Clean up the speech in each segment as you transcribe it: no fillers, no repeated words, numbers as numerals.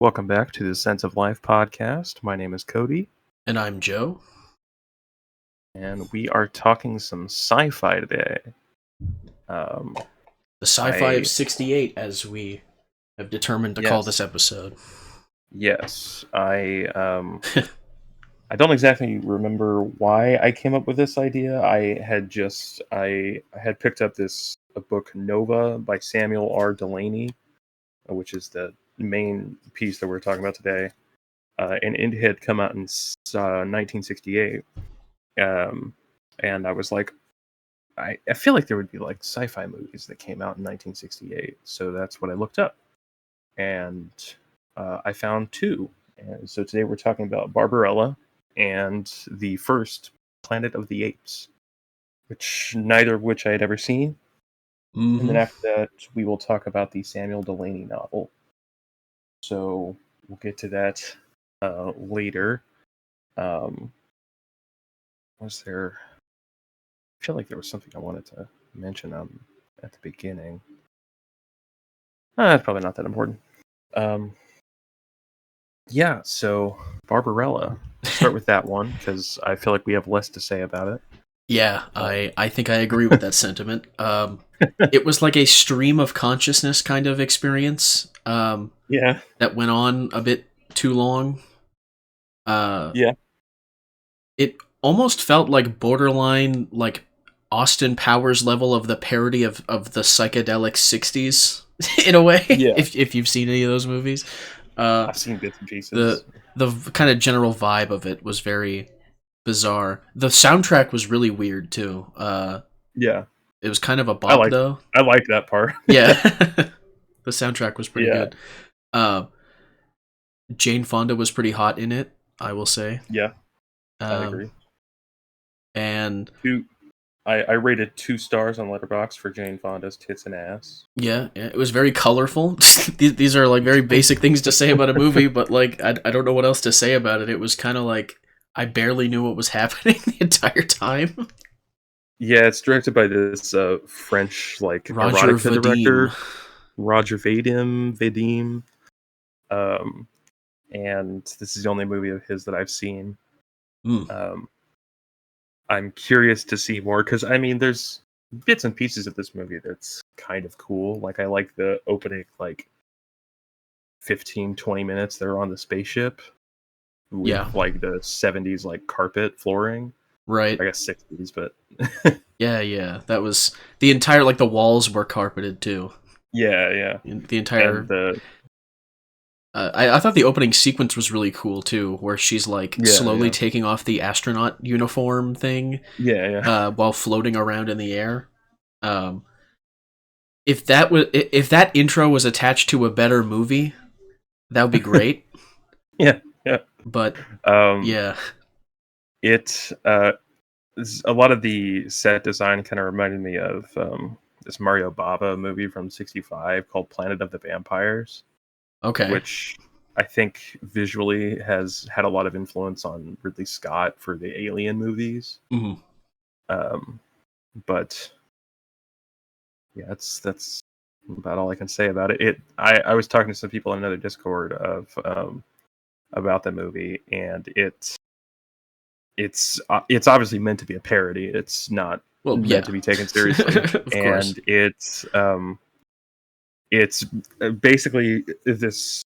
Welcome back to the Sense of Life podcast. My name is Cody, And I'm Joe. and we are talking some sci-fi today. The Sci-Fi of 68, as we have determined to call this episode. Yes, I don't exactly remember why I came up with this idea. I had picked up a book Nova by Samuel R. Delaney, which is the main piece that we're talking about today. And it had come out in 1968. And I was like, I feel like there would be like sci-fi movies that came out in 1968. So that's what I looked up. And I found two. And so today we're talking about Barbarella and the first Planet of the Apes, neither of which I had ever seen. Mm-hmm. And then after that, we will talk about the Samuel Delaney novel. So we'll get to that later. Was there... I feel like there was something I wanted to mention at the beginning. That's probably not that important. Yeah, so Barbarella. Let's start with that one, because I feel like we have less to say about it. Yeah, I think I agree with that sentiment. It was like a stream of consciousness kind of experience. Yeah. That went on a bit too long. Yeah. It almost felt like borderline, like Austin Powers level of the parody of the psychedelic 60s, in a way. Yeah. If you've seen any of those movies. I've seen bits and pieces. The kind of general vibe of it was very bizarre. The soundtrack was really weird too. Yeah, it was kind of a bop though. I like that part. Yeah, the soundtrack was pretty good. Jane Fonda was pretty hot in it, I will say. Yeah, I agree. And I rated 2 stars on Letterboxd for Jane Fonda's tits and ass. Yeah, it was very colorful. These are like very basic things to say about a movie, but like I don't know what else to say about it. It was kind of like I barely knew what was happening the entire time. Yeah, it's directed by this French like Roger erotica Vadim. director, Roger Vadim. And this is the only movie of his that I've seen. I'm curious to see more, because I mean, there's bits and pieces of this movie that's kind of cool. Like, I like the opening, like 15-20 minutes they're on the spaceship with like the 70s like carpet flooring, right? I guess 60s, but yeah, that was the entire, like the walls were carpeted too. Yeah, the entire I thought the opening sequence was really cool too, where she's like slowly taking off the astronaut uniform thing, while floating around in the air. If that intro was attached to a better movie, that would be great. yeah. But it a lot of the set design kind of reminded me of this Mario Bava movie from '65 called Planet of the Vampires. Okay. Which I think visually has had a lot of influence on Ridley Scott for the Alien movies. Mm-hmm. But yeah, that's about all I can say about it. I was talking to some people in another Discord about the movie, and it's obviously meant to be a parody. It's not meant to be taken seriously, and it's basically this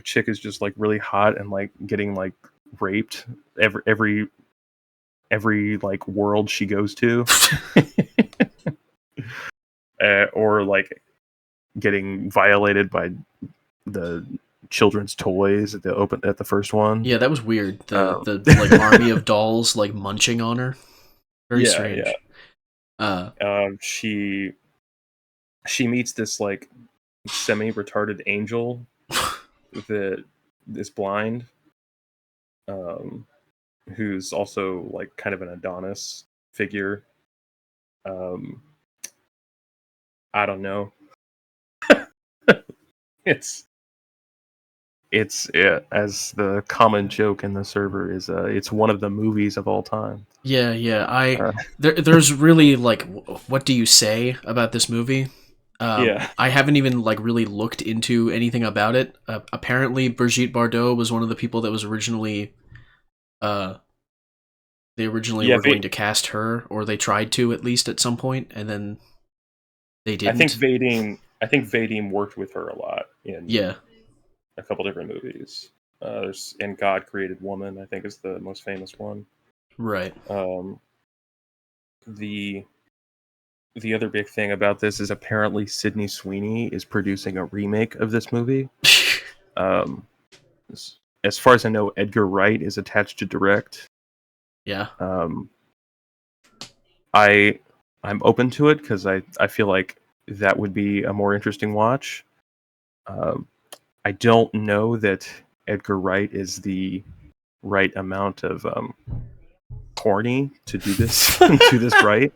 chick is just like really hot and like getting like raped every like world she goes to, or like getting violated by the children's toys at the first one. Yeah, that was weird. The like army of dolls like munching on her. Very strange. Yeah. She meets this like semi-retarded angel that is blind, who's also like kind of an Adonis figure. I don't know. It's as the common joke in the server is it's one of the movies of all time. Yeah. There's really like, what do you say about this movie? I haven't even like really looked into anything about it. Apparently, Brigitte Bardot was one of the people that was originally, they originally were going to cast her, or they tried to at least at some point, and then they didn't. I think Vadim worked with her a lot in a couple different movies. And God Created Woman, I think, is the most famous one. Right. The other big thing about this is apparently Sydney Sweeney is producing a remake of this movie. As far as I know, Edgar Wright is attached to direct. Yeah. I'm open to it because I feel like that would be a more interesting watch. I don't know that Edgar Wright is the right amount of corny to do this right.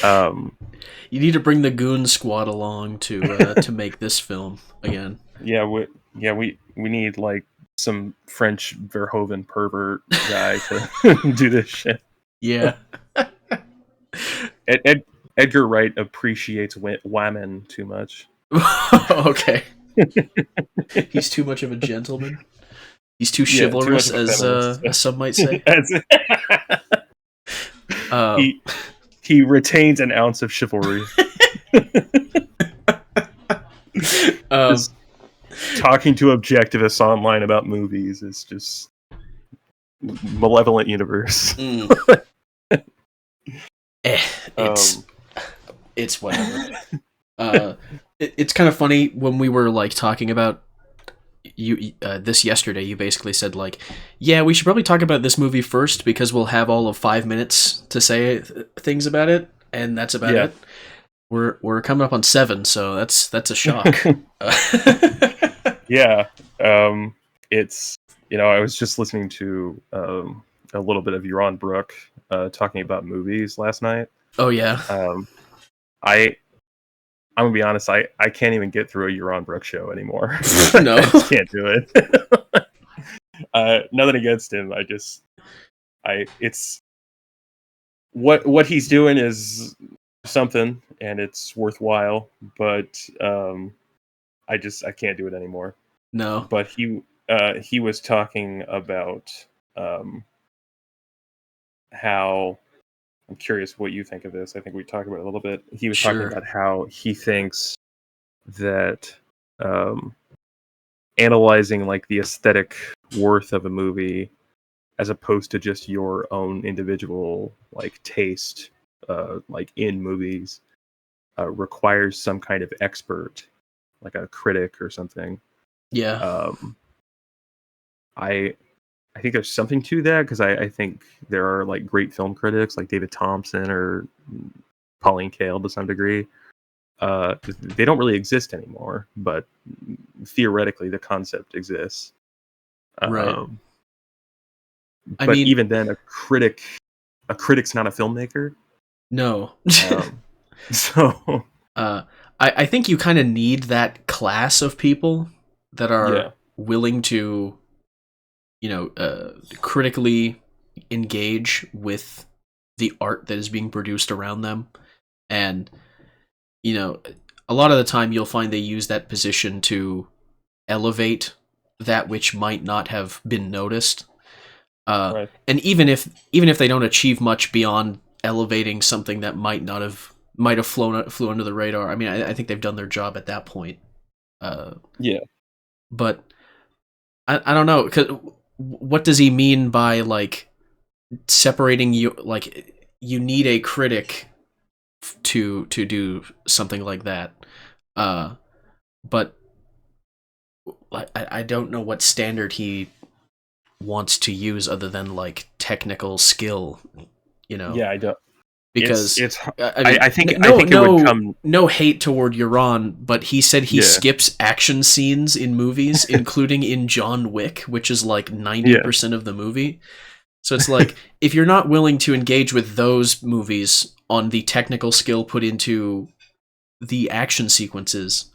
You need to bring the Goon Squad along to make this film again. Yeah, we need like some French Verhoeven pervert guy to do this shit. Yeah. Edgar Wright appreciates women too much. Okay. He's too much of a gentleman. He's too chivalrous, as some might say. He retains an ounce of chivalry. Talking to objectivists online about movies is just malevolent universe. It's whatever. It's kind of funny when we were like talking about this yesterday. You basically said like, yeah, we should probably talk about this movie first because we'll have all of 5 minutes to say things about it, and that's about it. We're coming up on 7, so that's a shock. Yeah, it's I was just listening to a little bit of Yaron Brook talking about movies last night. Oh yeah. I'm gonna be honest. I can't even get through a Yaron Brook show anymore. No, I just can't do it. Nothing against him. It's what he's doing is something, and it's worthwhile. But I can't do it anymore. No. But he was talking about how. I'm curious what you think of this. I think we talked about it a little bit. He was talking about how he thinks that analyzing like the aesthetic worth of a movie as opposed to just your own individual like taste like in movies requires some kind of expert, like a critic or something. Yeah. I think there's something to that because I think there are like great film critics like David Thompson or Pauline Kael to some degree. They don't really exist anymore, but theoretically the concept exists. Right. But even then, a critic's not a filmmaker. No. So I think you kind of need that class of people that are willing to critically engage with the art that is being produced around them. And, a lot of the time you'll find they use that position to elevate that which might not have been noticed. Right. And even if they don't achieve much beyond elevating something that might have flew under the radar, I mean, I think they've done their job at that point. But I don't know, 'cause what does he mean by like separating you? Like you need a critic to do something like that. But I don't know what standard he wants to use other than like technical skill. Yeah, I don't. Because I think it would come. No hate toward Yaron, but he said he skips action scenes in movies, including in John Wick, which is like 90% of the movie. So it's like, if you're not willing to engage with those movies on the technical skill put into the action sequences,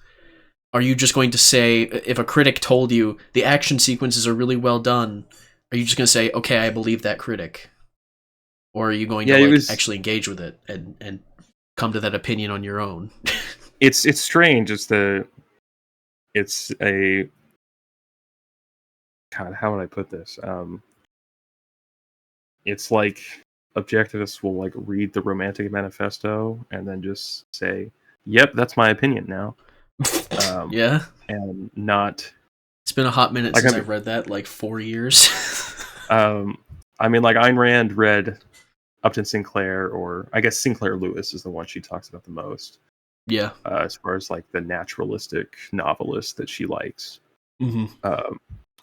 are you just going to say, if a critic told you the action sequences are really well done, are you just going to say, okay, I believe that critic? Or are you going to actually engage with it and come to that opinion on your own? it's strange. It's a God. How would I put this? It's like objectivists will like read the Romantic Manifesto and then just say, "Yep, that's my opinion now." Yeah, and not. It's been a hot minute since I've read that, like 4 years. I mean, like Ayn Rand read Upton Sinclair, or I guess Sinclair Lewis is the one she talks about the most. Yeah. As far as like the naturalistic novelist that she likes. Mm-hmm.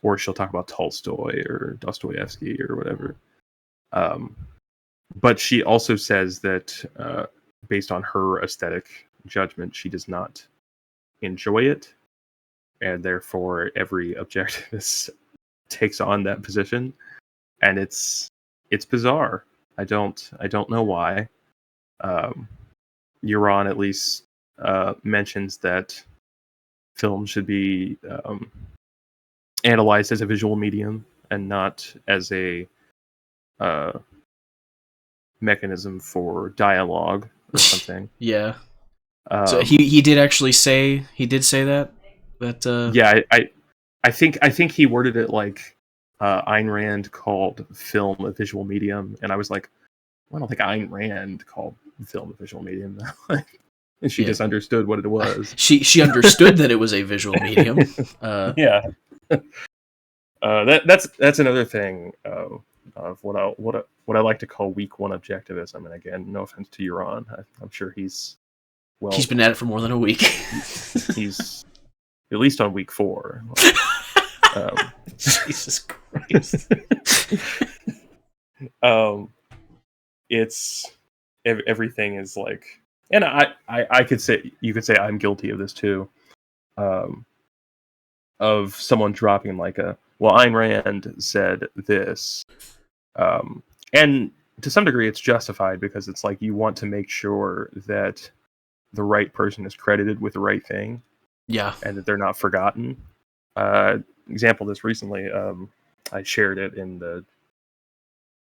Or she'll talk about Tolstoy or Dostoevsky or whatever. But she also says that based on her aesthetic judgment, she does not enjoy it. And therefore every objectivist takes on that position. And it's bizarre. I don't know why. Euron at least mentions that film should be analyzed as a visual medium and not as a mechanism for dialogue or something. Yeah. So he did actually say that. Yeah, I think he worded it like Ayn Rand called film a visual medium, and I was like, well, I don't think Ayn Rand called film a visual medium. And she just understood what it was. She understood that it was a visual medium. Yeah. That's another thing of what I like to call week one objectivism. And again, no offense to Euron, I'm sure he's been at it for more than a week. he's at least on week 4. Jesus Christ. It's everything is like, and I could say, you could say I'm guilty of this too. Of someone dropping like well, Ayn Rand said this, and to some degree it's justified, because it's like you want to make sure that the right person is credited with the right thing, and that they're not forgotten. Example of this recently, I shared it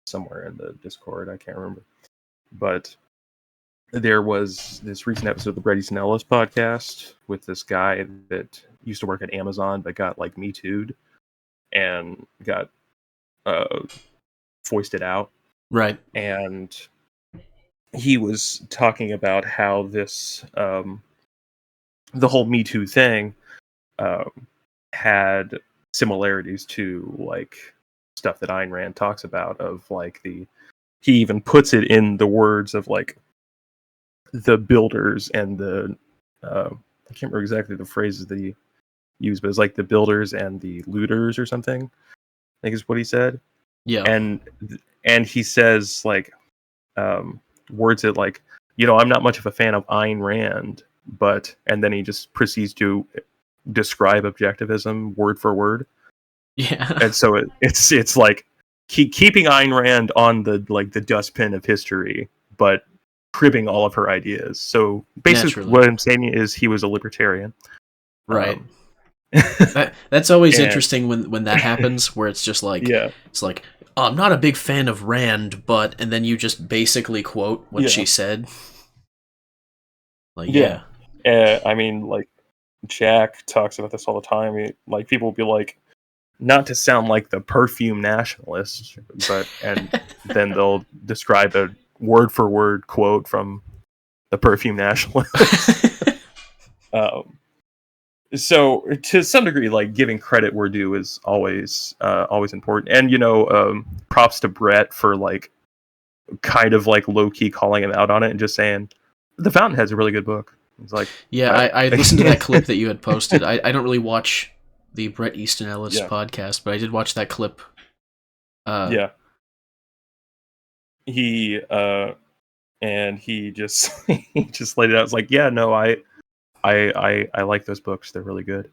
somewhere in the Discord, I can't remember, but there was this recent episode of the Bret Easton Ellis podcast with this guy that used to work at Amazon but got like Me Too'd and got foisted out. Right. And he was talking about how this the whole Me Too thing had similarities to like stuff that Ayn Rand talks about, of like he even puts it in the words of like the builders and the I can't remember exactly the phrases that he used, but it's like the builders and the looters or something, I think is what he said. Yeah. And he says like words that like, I'm not much of a fan of Ayn Rand, but, and then he just proceeds to describe objectivism word for word. Yeah. And so it's like keeping Ayn Rand on the dustbin of history, but cribbing all of her ideas. So basically what I'm saying is he was a libertarian. Right. That's always interesting when that happens, where it's just like, it's like, oh, I'm not a big fan of Rand, but, and then you just basically quote what she said. Like, I mean, like, Jack talks about this all the time. Like, people will be like, not to sound like the perfume nationalist, but, and then they'll describe a word for word quote from the perfume nationalist. So to some degree, like, giving credit where due is always important. And props to Brett for like kind of like low key calling him out on it and just saying The Fountainhead's a really good book. It's like, I listened to that clip that you had posted. I don't really watch the Bret Easton Ellis podcast, but I did watch that clip. He just he just laid it out. It's like, I like those books. They're really good.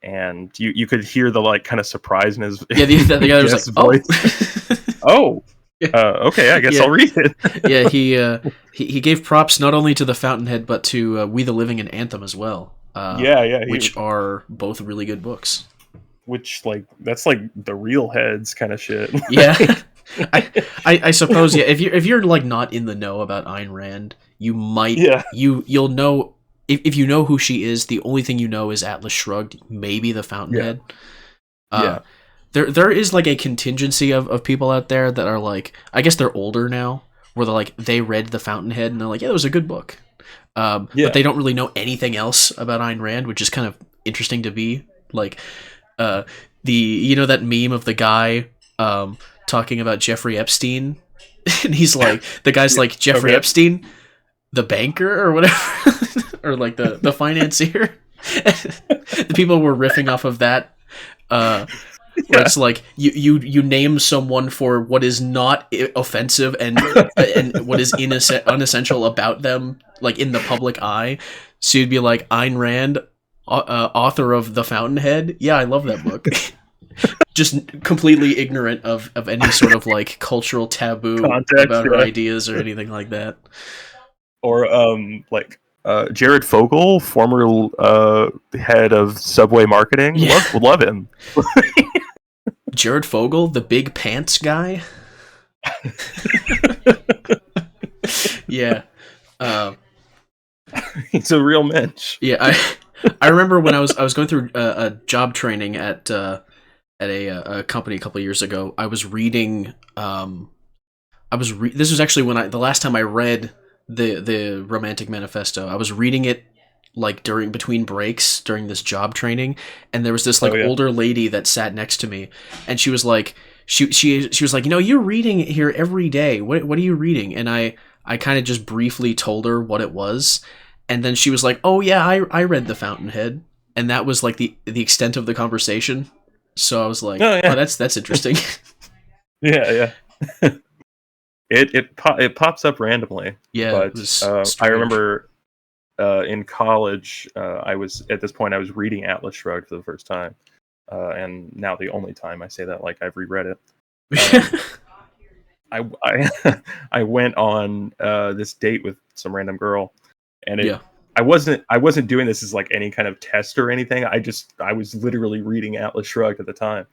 And you could hear the like kind of surprise in his the guy was like, voice. Oh. Okay, I guess I'll read it. He gave props not only to The Fountainhead but to We the Living and Anthem as well. Which are both really good books. Which, like, that's like the real heads kind of shit. Yeah. I suppose, if you're like not in the know about Ayn Rand, you might you'll know if you know who she is, the only thing you know is Atlas Shrugged, maybe the Fountainhead. Yeah. There is like a contingency of people out there that are like, I guess they're older now, where they're like, they read the Fountainhead and they're like, yeah, it was a good book. But they don't really know anything else about Ayn Rand, which is kind of interesting to be like, you know that meme of the guy talking about Jeffrey Epstein, and he's like, the guy's like, Jeffrey Epstein, the banker or whatever, or like the financier. The people were riffing off of that. Where it's like you name someone for what is not offensive and what is unessential about them, like in the public eye. So you'd be like, Ayn Rand, author of The Fountainhead. Yeah, I love that book. Just completely ignorant of any sort of like cultural taboo context, about her ideas or anything like that. Or Jared Fogle, former head of Subway marketing. Would love him. Jared Fogle, the big pants guy. Yeah. He's a real mensch. Yeah, I remember when I was going through a job training at a company a couple of years ago. I was reading. This was actually when the last time I read the Romantic Manifesto. I was reading it like between breaks during this job training, and there was this older lady that sat next to me, and she was like, she was like, you're reading it here every day. What are you reading? And I kind of just briefly told her what it was, and then she was like, oh yeah, I read The Fountainhead, and that was like the extent of the conversation. So I was like, oh that's interesting. Yeah. It pops up randomly. Yeah, but I remember in college, I was reading Atlas Shrugged for the first time, and now the only time I say that, like I've reread it. I went on this date with some random girl, and I wasn't doing this as like any kind of test or anything. I was literally reading Atlas Shrugged at the time,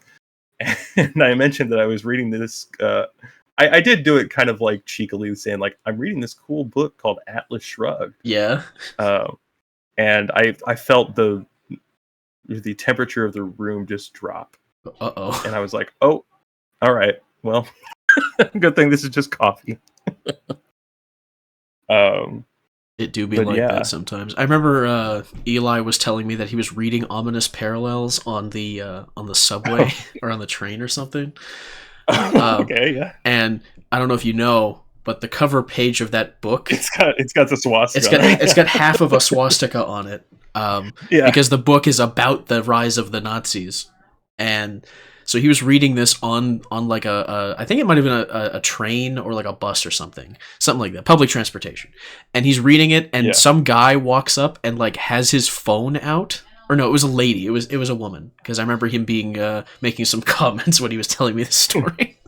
and I mentioned that I was reading this. I did do it kind of like cheekily, saying like, I'm reading this cool book called Atlas Shrugged. Yeah. And I felt the temperature of the room just drop. Uh-oh. And I was like, oh, all right. Well, good thing this is just coffee. It do be like that sometimes. I remember Eli was telling me that he was reading Ominous Parallels on the subway or on the train or something. Okay, yeah. And I don't know if you know, but the cover page of that book, it's got the swastika. It's got half of a swastika on it. Because the book is about the rise of the Nazis, and so he was reading this on like I think it might have been a train or like a bus or something like that, public transportation. And he's reading it, and some guy walks up and like has his phone out. Or no, it was a lady. It was a woman, because I remember him being making some comments when he was telling me the story.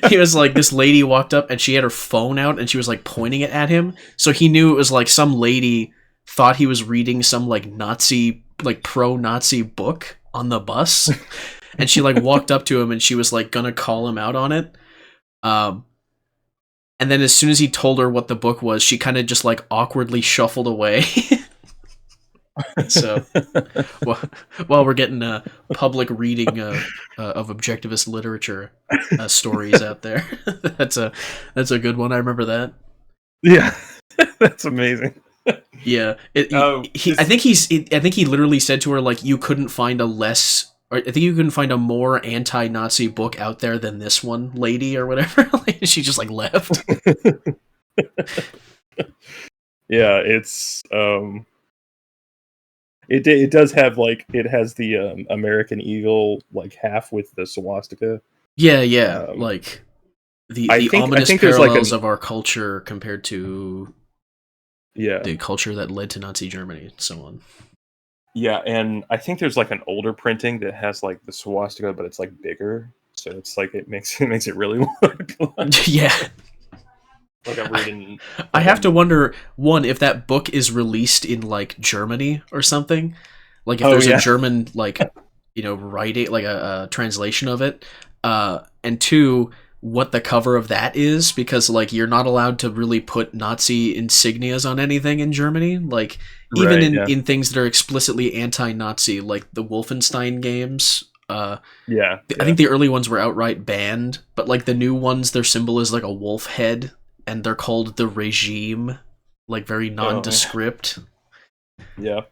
He was like, this lady walked up and she had her phone out and she was like pointing it at him. So he knew it was like some lady thought he was reading some like Nazi, like pro-Nazi book on the bus. And she like walked up to him and she was like gonna call him out on it. And then as soon as he told her what the book was, she kind of just like awkwardly shuffled away. So while we're getting public reading of objectivist literature stories out there, that's a good one. I remember that. Yeah, that's amazing. Yeah, I think he literally said to her like, you couldn't find a more anti-Nazi book out there than this one, lady, or whatever. Like, she just like left. Yeah, it's It does have like, it has the American Eagle like half with the swastika. Yeah, like the ominous parallels of our culture compared to the culture that led to Nazi Germany and so on. Yeah, and I think there's like an older printing that has like the swastika, but it's like bigger, so it's like it makes it really look like, yeah. Like I'm reading. I have to wonder, one, if that book is released in like Germany or something. Like if there's a German like writing, like a translation of it. And two, what the cover of that is, because like you're not allowed to really put Nazi insignias on anything in Germany, like even in things that are explicitly anti-Nazi, like the Wolfenstein games. I think the early ones were outright banned, but like the new ones, their symbol is like a wolf head, and they're called the Regime, like very nondescript. Yeah.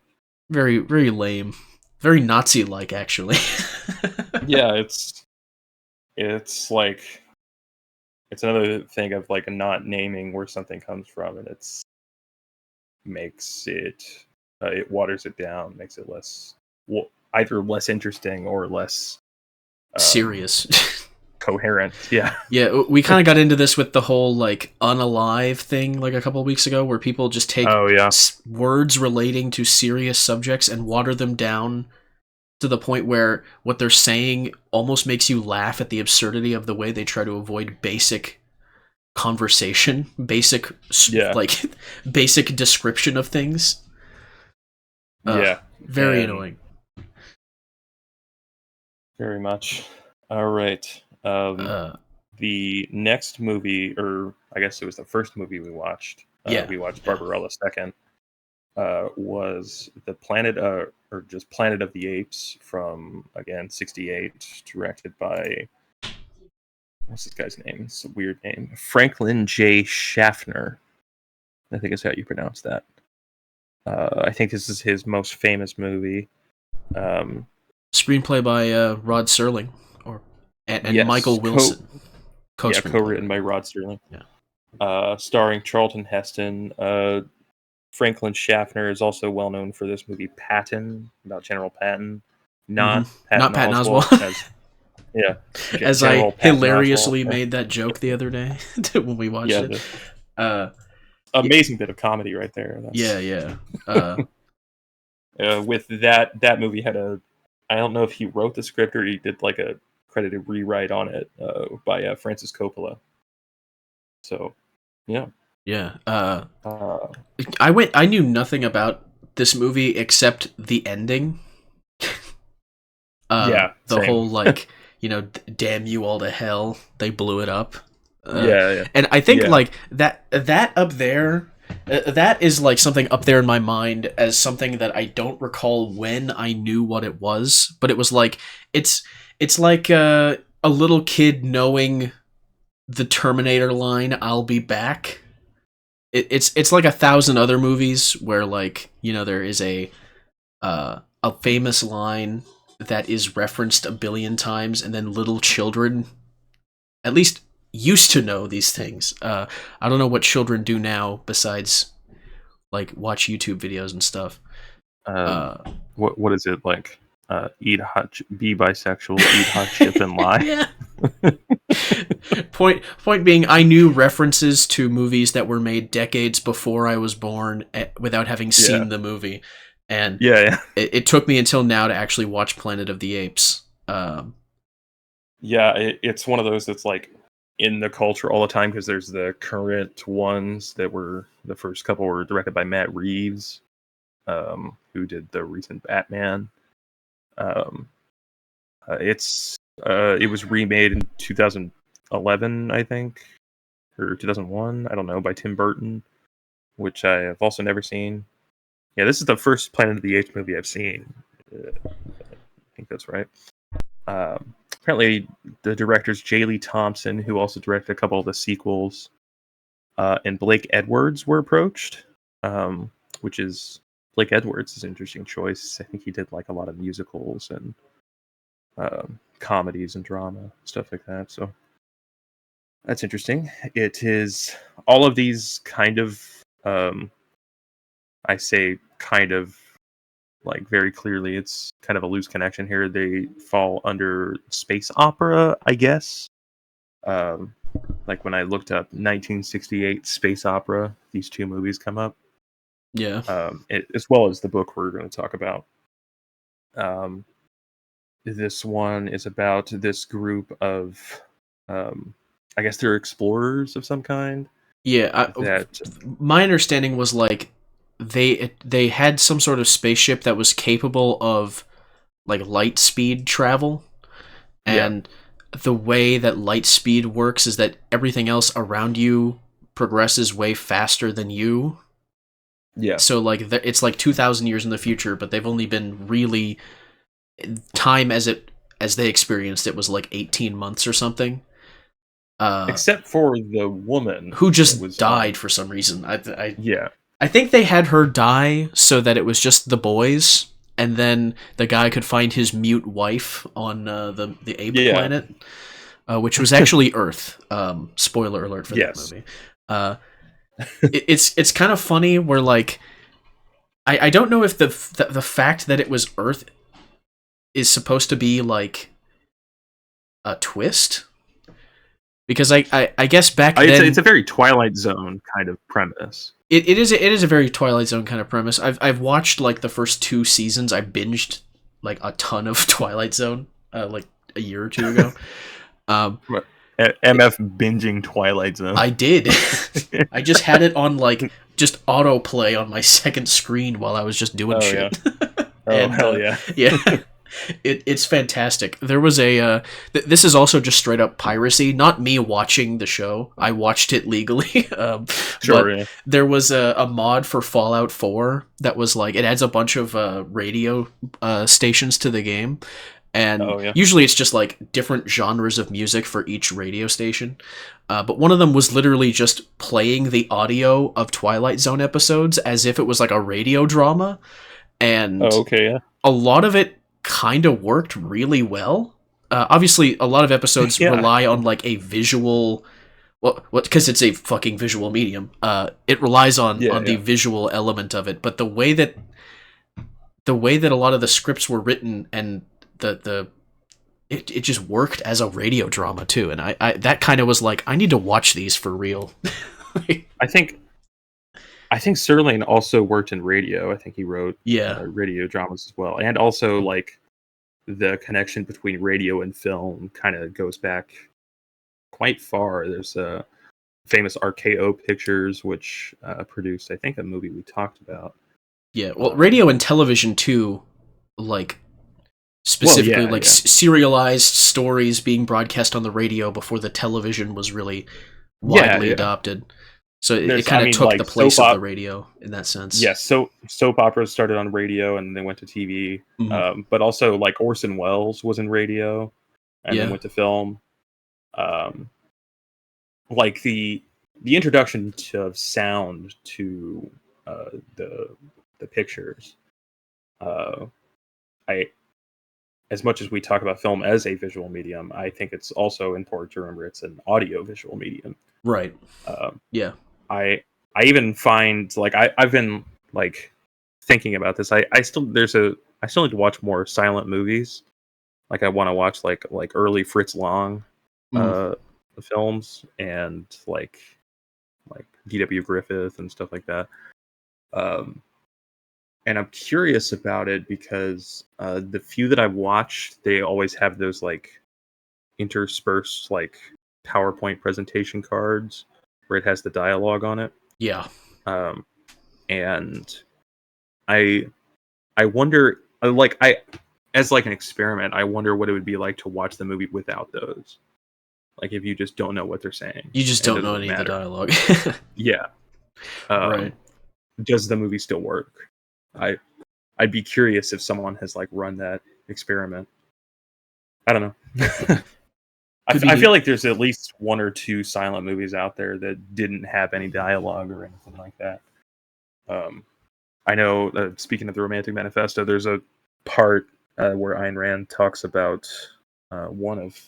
Very, very lame. Very Nazi-like, actually. Yeah, it's like, it's another thing of like not naming where something comes from, and makes it it waters it down, makes it less, either less interesting or less serious. Coherent. Yeah. We kind of got into this with the whole like unalive thing like a couple of weeks ago, where people just take words relating to serious subjects and water them down to the point where what they're saying almost makes you laugh at the absurdity of the way they try to avoid basic conversation, basic description of things. Very annoying. Very much. All right. The next movie, or I guess it was the first movie we watched. We watched Barbarella second. Was the Planet of the Apes from, again, '68, directed by, what's this guy's name? It's a weird name. Franklin J. Schaffner, I think is how you pronounce that. I think this is his most famous movie. Screenplay by Rod Serling and Michael Wilson. Co-written by Rod Serling. Yeah. Starring Charlton Heston. Franklin Schaffner is also well known for this movie Patton, about General Patton. Not Patton Oswalt. As General I hilariously made that joke the other day when we watched it. Amazing bit of comedy right there. With that movie had I don't know if he wrote the script or he did like a credited rewrite on it by Francis Coppola. So, yeah. I knew nothing about this movie except the ending. The whole like, damn you all to hell, they blew it up. And I think like that up there, that is like something up there in my mind as something that I don't recall when I knew what it was, but it was like it's like a little kid knowing the Terminator line, "I'll be back." It's like 1,000 other movies where like there is a famous line that is referenced a billion times, and then little children at least used to know these things. I don't know what children do now besides like watch YouTube videos and stuff. What is it like? Eat hot, be bisexual, eat hot chip, and lie. Point being, I knew references to movies that were made decades before I was born without having seen the movie, and it took me until now to actually watch Planet of the Apes. It's one of those that's like in the culture all the time, because there's the current ones that were, the first couple were directed by Matt Reeves, who did the recent Batman. It was remade in 2011, I think, or 2001. I don't know, by Tim Burton, which I have also never seen. Yeah, this is the first Planet of the Apes movie I've seen. I think that's right. Apparently, the director's J. Lee Thompson, who also directed a couple of the sequels, and Blake Edwards were approached, which is, Blake Edwards is an interesting choice. I think he did like a lot of musicals and comedies and drama, stuff like that. So that's interesting. It is all of these kind of, I say kind of, like very clearly, it's kind of a loose connection here. They fall under space opera, I guess. Like when I looked up 1968 space opera, these two movies come up. Yeah. As well as the book we're going to talk about. This one is about this group of, I guess they're explorers of some kind. Yeah. My understanding was like they had some sort of spaceship that was capable of like light speed travel, and the way that light speed works is that everything else around you progresses way faster than you. Yeah. So like it's like 2,000 years in the future, but they've only been really time as they experienced it was like 18 months or something. Except for the woman who just died for some reason. Yeah. I think they had her die so that it was just the boys, and then the guy could find his mute wife on the ape planet, which was actually Earth. Spoiler alert for that movie. It's kind of funny where like I don't know if the fact that it was Earth is supposed to be like a twist, because I guess back then it's a very Twilight Zone kind of premise. It is a very Twilight Zone kind of premise. I've watched like the first 2 seasons. I binged like a ton of Twilight Zone like a year or two ago. MF binging Twilight Zone. I did. I just had it on like just autoplay on my second screen while I was just doing shit. Yeah. Hell yeah. Yeah. It's fantastic. There was a this is also just straight up piracy, not me watching the show. I watched it legally. There was a mod for Fallout 4 that was like, it adds a bunch of radio stations to the game, and usually it's just like different genres of music for each radio station. But one of them was literally just playing the audio of Twilight Zone episodes as if it was like a radio drama, and a lot of it kind of worked really well. Obviously, a lot of episodes rely on like a visual, because it's a fucking visual medium. It relies on the visual element of it, but the way that a lot of the scripts were written and it just worked as a radio drama too. And I that kind of was like, I need to watch these for real. I think Serling also worked in radio. I think he wrote radio dramas as well. And also, like, the connection between radio and film kind of goes back quite far. There's a famous RKO Pictures, which produced, I think, a movie we talked about. Yeah, well, radio and television, too, like, specifically, serialized stories being broadcast on the radio before the television was really widely adopted. So it kind of took the place of the radio in that sense. Yes, so soap operas started on radio and then went to TV. But also, like, Orson Welles was in radio and then went to film. Like the introduction of sound to the pictures. As much as we talk about film as a visual medium, I think it's also important to remember it's an audio visual medium. Right. I even find, like, I've been like thinking about this. I still need to watch more silent movies. Like, I want to watch like early Fritz Lang films, and like D.W. Griffith and stuff like that. And I'm curious about it because the few that I've watched, they always have those like interspersed like PowerPoint presentation cards where it has the dialogue on it. Yeah. And I wonder, as like an experiment, I wonder what it would be like to watch the movie without those. Like, if you just don't know what they're saying. You just don't know any of the dialogue. Yeah. Right. Does the movie still work? I'd be curious if someone has like run that experiment. I don't know. I feel like there's at least 1 or 2 silent movies out there that didn't have any dialogue or anything like that. I know, speaking of the Romantic Manifesto, there's a part where Ayn Rand talks about one of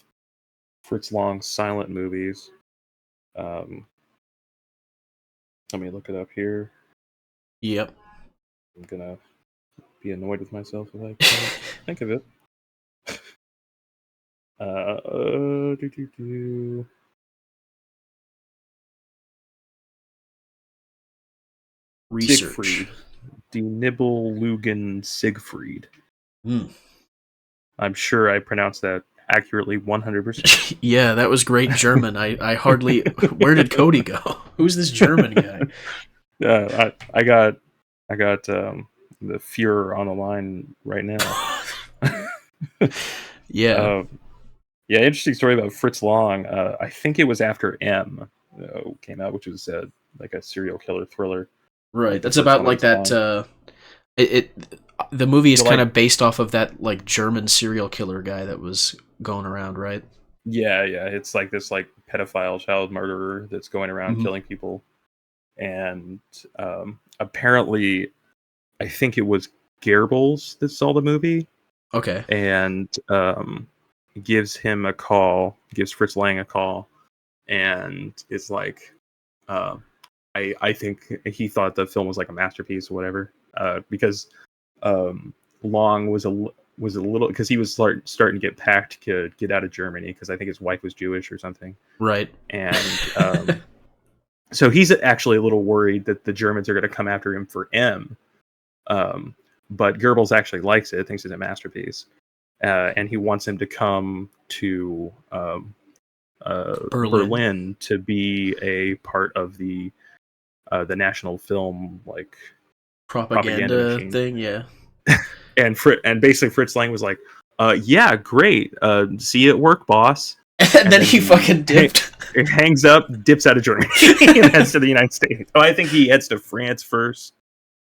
Fritz Lang's silent movies. Let me look it up here. Yep. I'm gonna be annoyed with myself if I can't think of it. Research. Siegfried. Die Nibelungen Siegfried. I'm sure I pronounced that accurately 100%. Yeah, that was great German. I hardly... Where did Cody go? Who's this German guy? I got the Fuhrer on the line right now. Yeah. Yeah, interesting story about Fritz Lang. I think it was after M came out, which was like a serial killer thriller. Right. That's about like that. The movie is kind of based off of that like German serial killer guy that was going around, right? Yeah. It's like this like pedophile child murderer that's going around killing people, and apparently, I think it was Goebbels that saw the movie. Okay. And gives Fritz Lang a call, and it's like, I think he thought the film was like a masterpiece or whatever, because Long was a little, because he was starting to get packed to get out of Germany because I think his wife was Jewish or something. Right. And so he's actually a little worried that the Germans are going to come after him for M. But Goebbels actually likes it, thinks it's a masterpiece. And he wants him to come to Berlin to be a part of the national film like propaganda thing, yeah. and basically Fritz Lang was like, "Yeah, great. See you at work, boss." And then he fucking dipped. It hangs up, dips out of Germany, and heads to the United States. Oh, I think he heads to France first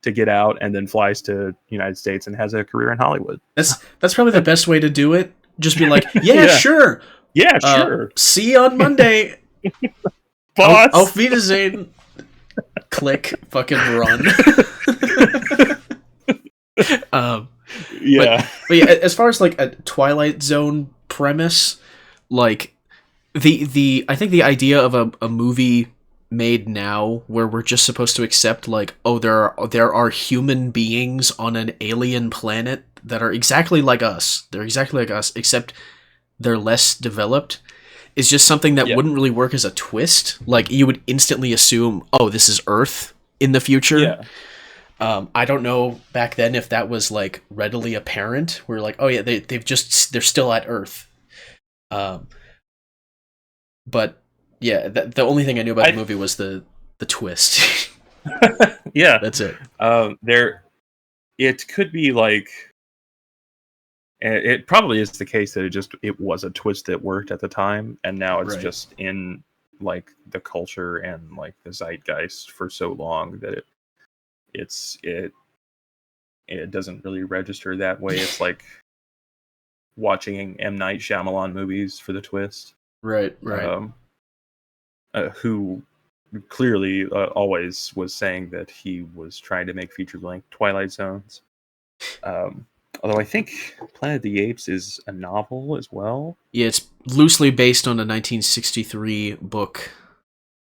to get out, and then flies to United States and has a career in Hollywood. That's probably the best way to do it. Just be like, yeah. Sure. Yeah, sure. See you on Monday. Boss. Auf Wiedersehen. Click. Fucking run. Yeah. But yeah, as far as like a Twilight Zone premise, like I think the idea of a movie made now where we're just supposed to accept like, oh, there are human beings on an alien planet that are exactly like us. They're exactly like us, except they're less developed, is just something that wouldn't really work as a twist. Like, you would instantly assume, oh, this is Earth in the future. Yeah. I don't know back then if that was like readily apparent. We're like, oh yeah, they're still at Earth. But yeah, the only thing I knew about the movie was the twist. Yeah, that's it. It could be like, it probably is the case that it was a twist that worked at the time, and now it's just in like the culture and like the zeitgeist for so long that it doesn't really register that way. It's like watching M. Night Shyamalan movies for the twist. Right. Who clearly always was saying that he was trying to make feature-length Twilight Zones. Although I think Planet of the Apes is a novel as well. Yeah, it's loosely based on a 1963 book.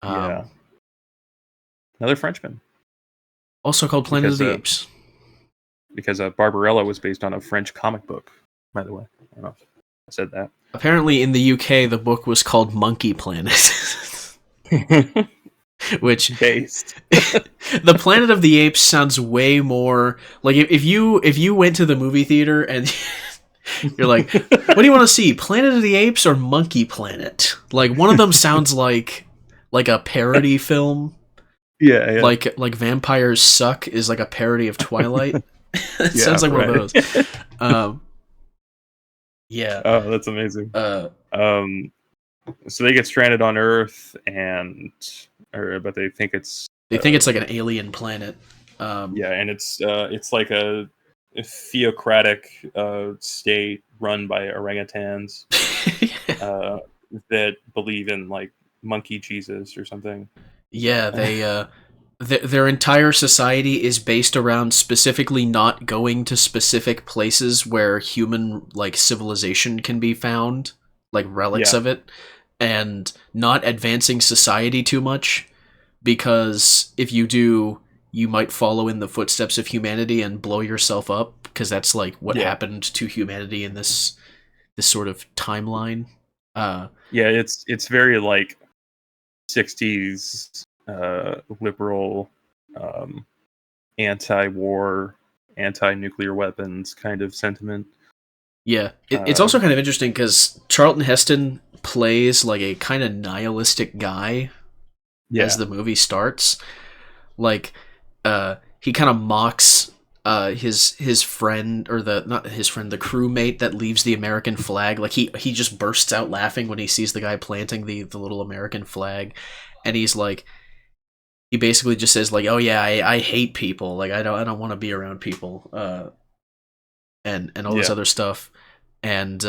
Yeah. Another Frenchman. Also called Planet of the Apes. Because Barbarella was based on a French comic book, by the way. I don't know if I said that. Apparently in the UK, the book was called Monkey Planet. Which based the Planet of the Apes sounds way more like if you went to the movie theater and you're like, what do you want to see, Planet of the Apes or Monkey Planet? Like, one of them sounds like a parody film. Yeah. Like Vampires Suck is like a parody of Twilight. It sounds like one of those. Yeah. Oh, that's amazing. So they get stranded on Earth, but they think it's like an alien planet. Yeah, and it's like a theocratic state run by orangutans that believe in like monkey Jesus or something. Yeah, they their entire society is based around specifically not going to specific places where human like civilization can be found, like relics of it, and not advancing society too much, because if you do, you might follow in the footsteps of humanity and blow yourself up, because that's like what happened to humanity in this sort of timeline. It's very like 60s liberal, anti-war, anti-nuclear weapons kind of sentiment. Yeah, it's also kind of interesting because Charlton Heston plays like a kind of nihilistic guy as the movie starts. Like, he kind of mocks his friend, or not his friend, the crewmate that leaves the American flag, like he just bursts out laughing when he sees the guy planting the little American flag, and he's like, he basically just says like, oh yeah, I hate people, like I don't want to be around people, and all this other stuff. And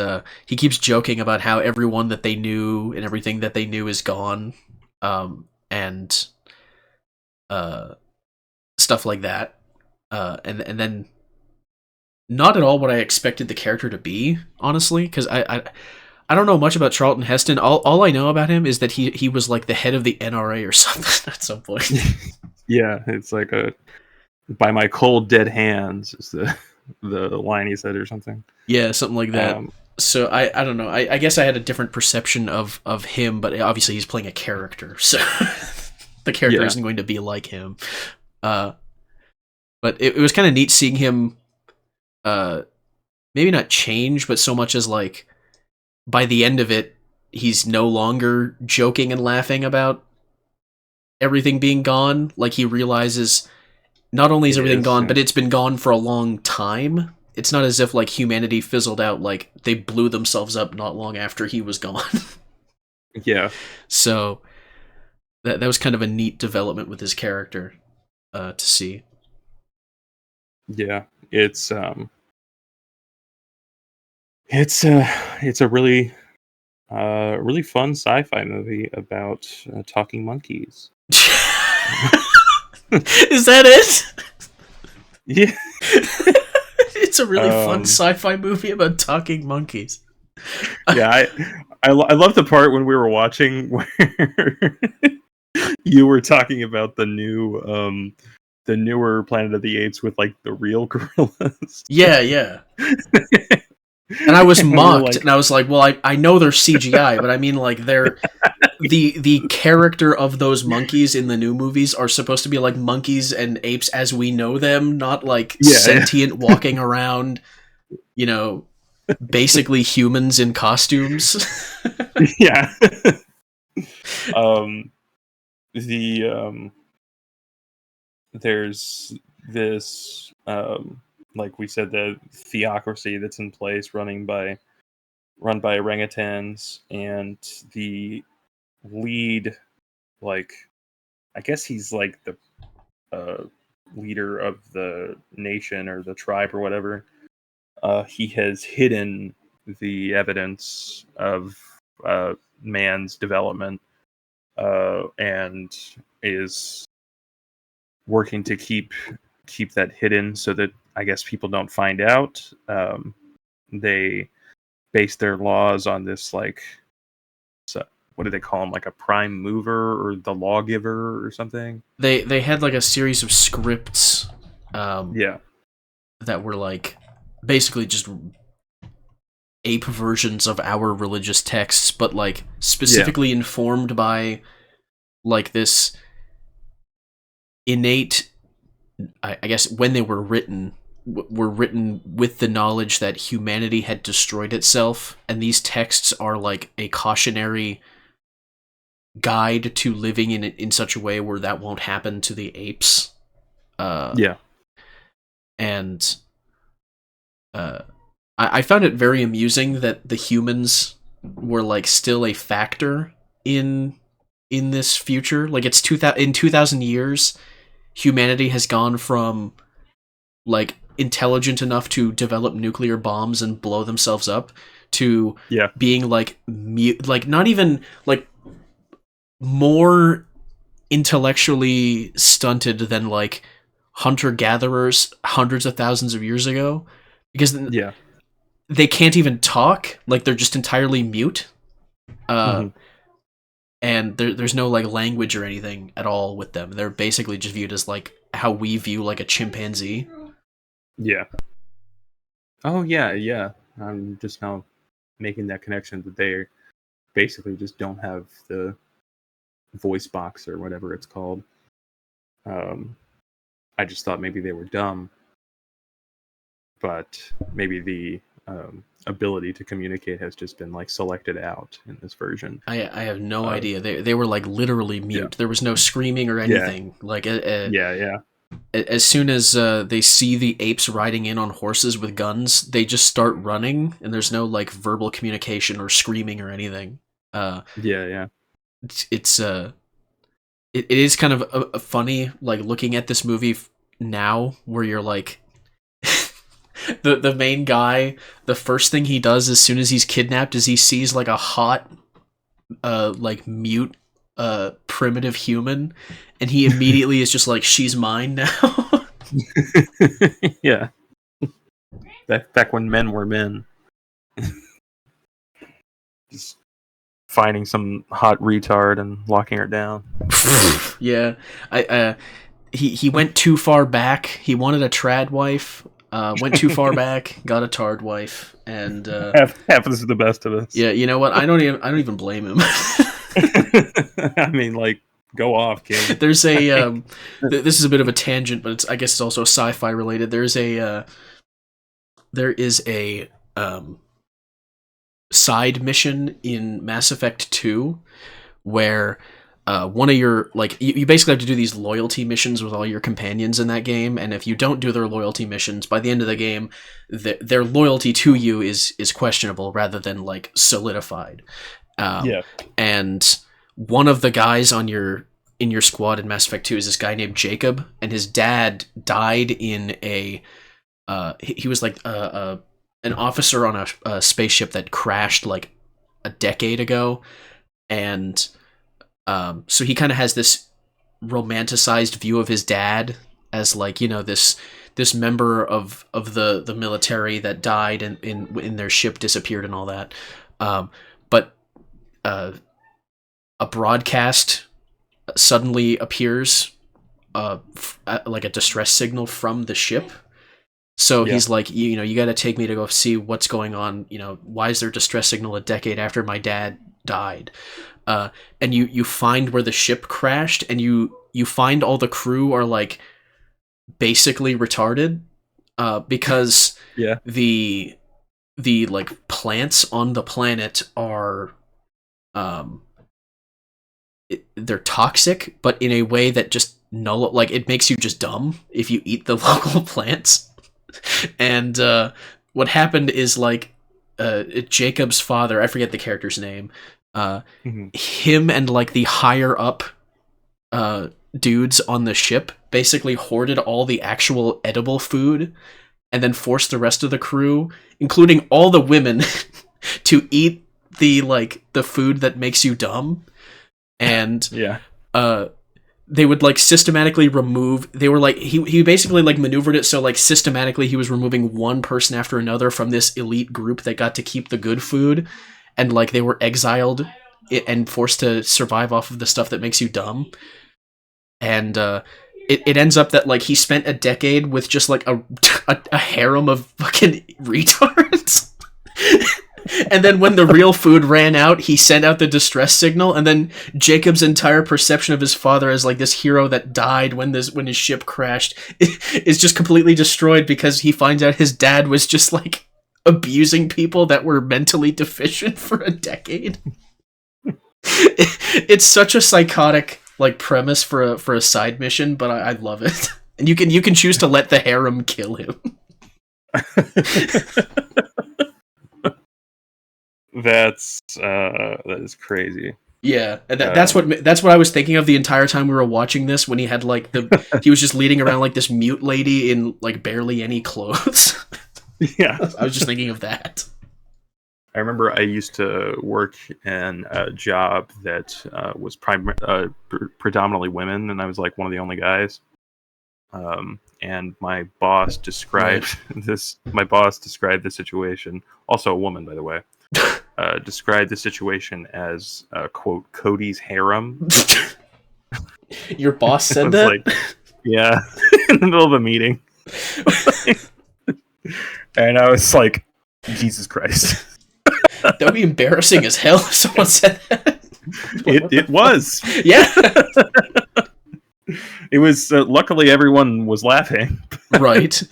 he keeps joking about how everyone that they knew and everything that they knew is gone, and stuff like that. And then not at all what I expected the character to be, honestly, because I don't know much about Charlton Heston. All I know about him is that he was like the head of the NRA or something at some point. Yeah, it's like by my cold dead hands is the line he said or something. Yeah, something like that. So I don't know. I guess I had a different perception of him, but obviously he's playing a character, so the character isn't going to be like him. But it was kind of neat seeing him, maybe not change, but so much as like by the end of it, he's no longer joking and laughing about everything being gone. Like he realizes not only is everything gone, but it's been gone for a long time. It's not as if like humanity fizzled out, like they blew themselves up not long after he was gone. Yeah. So that was kind of a neat development with his character to see. Yeah, it's a really really fun sci-fi movie about talking monkeys. Is that it? Yeah. It's a really fun sci-fi movie about talking monkeys. Yeah, I love the part when we were watching where you were talking about the newer Planet of the Apes with like the real gorillas. Yeah. And I was mocked, and I was like, well, I know they're CGI, but I mean, like, they're the character of those monkeys in the new movies are supposed to be like monkeys and apes as we know them, not like sentient walking around, basically humans in costumes. Yeah. There's this like we said, the theocracy that's in place run by orangutans, and the lead, like, I guess he's like the leader of the nation or the tribe or whatever. He has hidden the evidence of man's development, and is working to keep that hidden so that I guess people don't find out. They base their laws on this, like, so what do they call him, like a prime mover or the lawgiver or something? They had like a series of scripts that were like basically just ape versions of our religious texts, but like specifically informed by like this innate, I guess when they were written with the knowledge that humanity had destroyed itself, and these texts are like a cautionary guide to living in such a way where that won't happen to the apes. And I found it very amusing that the humans were like still a factor in this future. Like it's 2,000 years, humanity has gone from like intelligent enough to develop nuclear bombs and blow themselves up to being like like not even like more intellectually stunted than like hunter-gatherers hundreds of thousands of years ago, because they can't even talk, like they're just entirely mute. And there's no like language or anything at all with them. They're basically just viewed as like how we view like a chimpanzee. Yeah. Oh yeah. I'm just now making that connection that they basically just don't have the voice box or whatever it's called. I just thought maybe they were dumb, but maybe the ability to communicate has just been like selected out in this version. I have no idea. They were like literally mute. There was no screaming or anything. Like as soon as they see the apes riding in on horses with guns, they just start running, and there's no like verbal communication or screaming or anything. Yeah. It is kind of a funny, like, looking at this movie now, where you're like, the main guy, the first thing he does as soon as he's kidnapped is he sees like a hot, like mute, primitive human, and he immediately is just like, she's mine now. Yeah. Back when men were men. Just finding some hot retard and locking her down. Yeah, he went too far back. He wanted a trad wife. Went too far back, got a tard wife, and happens to the best of us. Yeah, you know what? I don't even blame him. I mean, like, go off, kid. There's a this is a bit of a tangent, but I guess it's also sci-fi related. There is a side mission in Mass Effect 2 where one of your, like, you basically have to do these loyalty missions with all your companions in that game, and if you don't do their loyalty missions, by the end of the game, their loyalty to you is questionable rather than like solidified. And one of the guys in your squad in Mass Effect 2 is this guy named Jacob, and his dad died in a he was like an officer on a spaceship that crashed like a decade ago, and so he kind of has this romanticized view of his dad as, like, you know, this member of the military that died and in their ship disappeared and all that. But a broadcast suddenly appears, like a distress signal from the ship. So he's like, you know, you got to take me to go see what's going on. You know, why is there a distress signal a decade after my dad died? And you find where the ship crashed, and you find all the crew are like basically retarded, because the like plants on the planet are they're toxic, but in a way that just like it makes you just dumb if you eat the local plants. And what happened is, like, Jacob's father, I forget the character's name, him and like the higher up dudes on the ship basically hoarded all the actual edible food and then forced the rest of the crew, including all the women, to eat the food that makes you dumb. And they would like systematically remove, they were like, he basically like maneuvered it so like systematically he was removing one person after another from this elite group that got to keep the good food, and like they were exiled and forced to survive off of the stuff that makes you dumb. And it ends up that like he spent a decade with just like a harem of fucking retards. And then when the real food ran out, he sent out the distress signal, and then Jacob's entire perception of his father as like this hero that died when his ship crashed is just completely destroyed, because he finds out his dad was just like abusing people that were mentally deficient for a decade. It's such a psychotic like premise for a side mission, but I love it. And you can choose to let the harem kill him. That is crazy. Yeah, and that's what I was thinking of the entire time we were watching this, when he had like he was just leading around like this mute lady in like barely any clothes. Yeah, I was just thinking of that. I remember I used to work in a job that was predominantly women, and I was like one of the only guys. And my boss described this. My boss described the situation. Also a woman, by the way. Described the situation as quote Cody's harem. Your boss said that? Like, yeah, in the middle of a meeting. And I was like, Jesus Christ. That would be embarrassing as hell if someone said that. It was. Yeah. It was. Luckily, everyone was laughing. Right.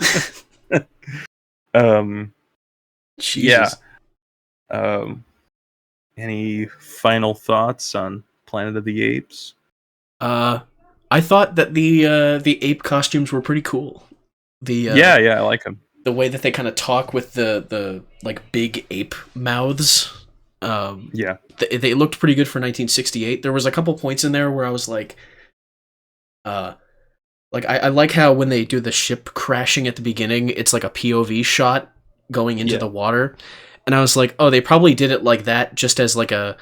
Jesus. Yeah. Any final thoughts on Planet of the Apes? I thought that the ape costumes were pretty cool. Yeah, I like them. The way that they kind of talk with the like big ape mouths. They looked pretty good for 1968. There was a couple points in there where I was like, I like how when they do the ship crashing at the beginning, it's like a POV shot going into the water, and I was like, oh, they probably did it like that just as like a,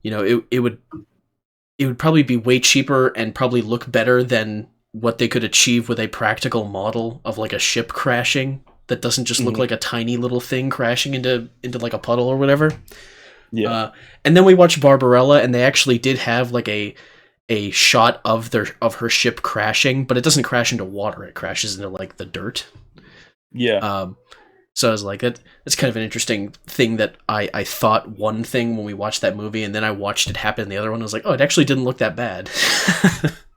it would probably be way cheaper and probably look better than what they could achieve with a practical model of like a ship crashing that doesn't just look like a tiny little thing crashing into like a puddle or whatever. Yeah. And then we watched Barbarella, and they actually did have like a shot of her ship crashing, but it doesn't crash into water; it crashes into like the dirt. Yeah. So I was like, that's kind of an interesting thing that I thought one thing when we watched that movie, and then I watched it happen in the other one. I was like, oh, it actually didn't look that bad.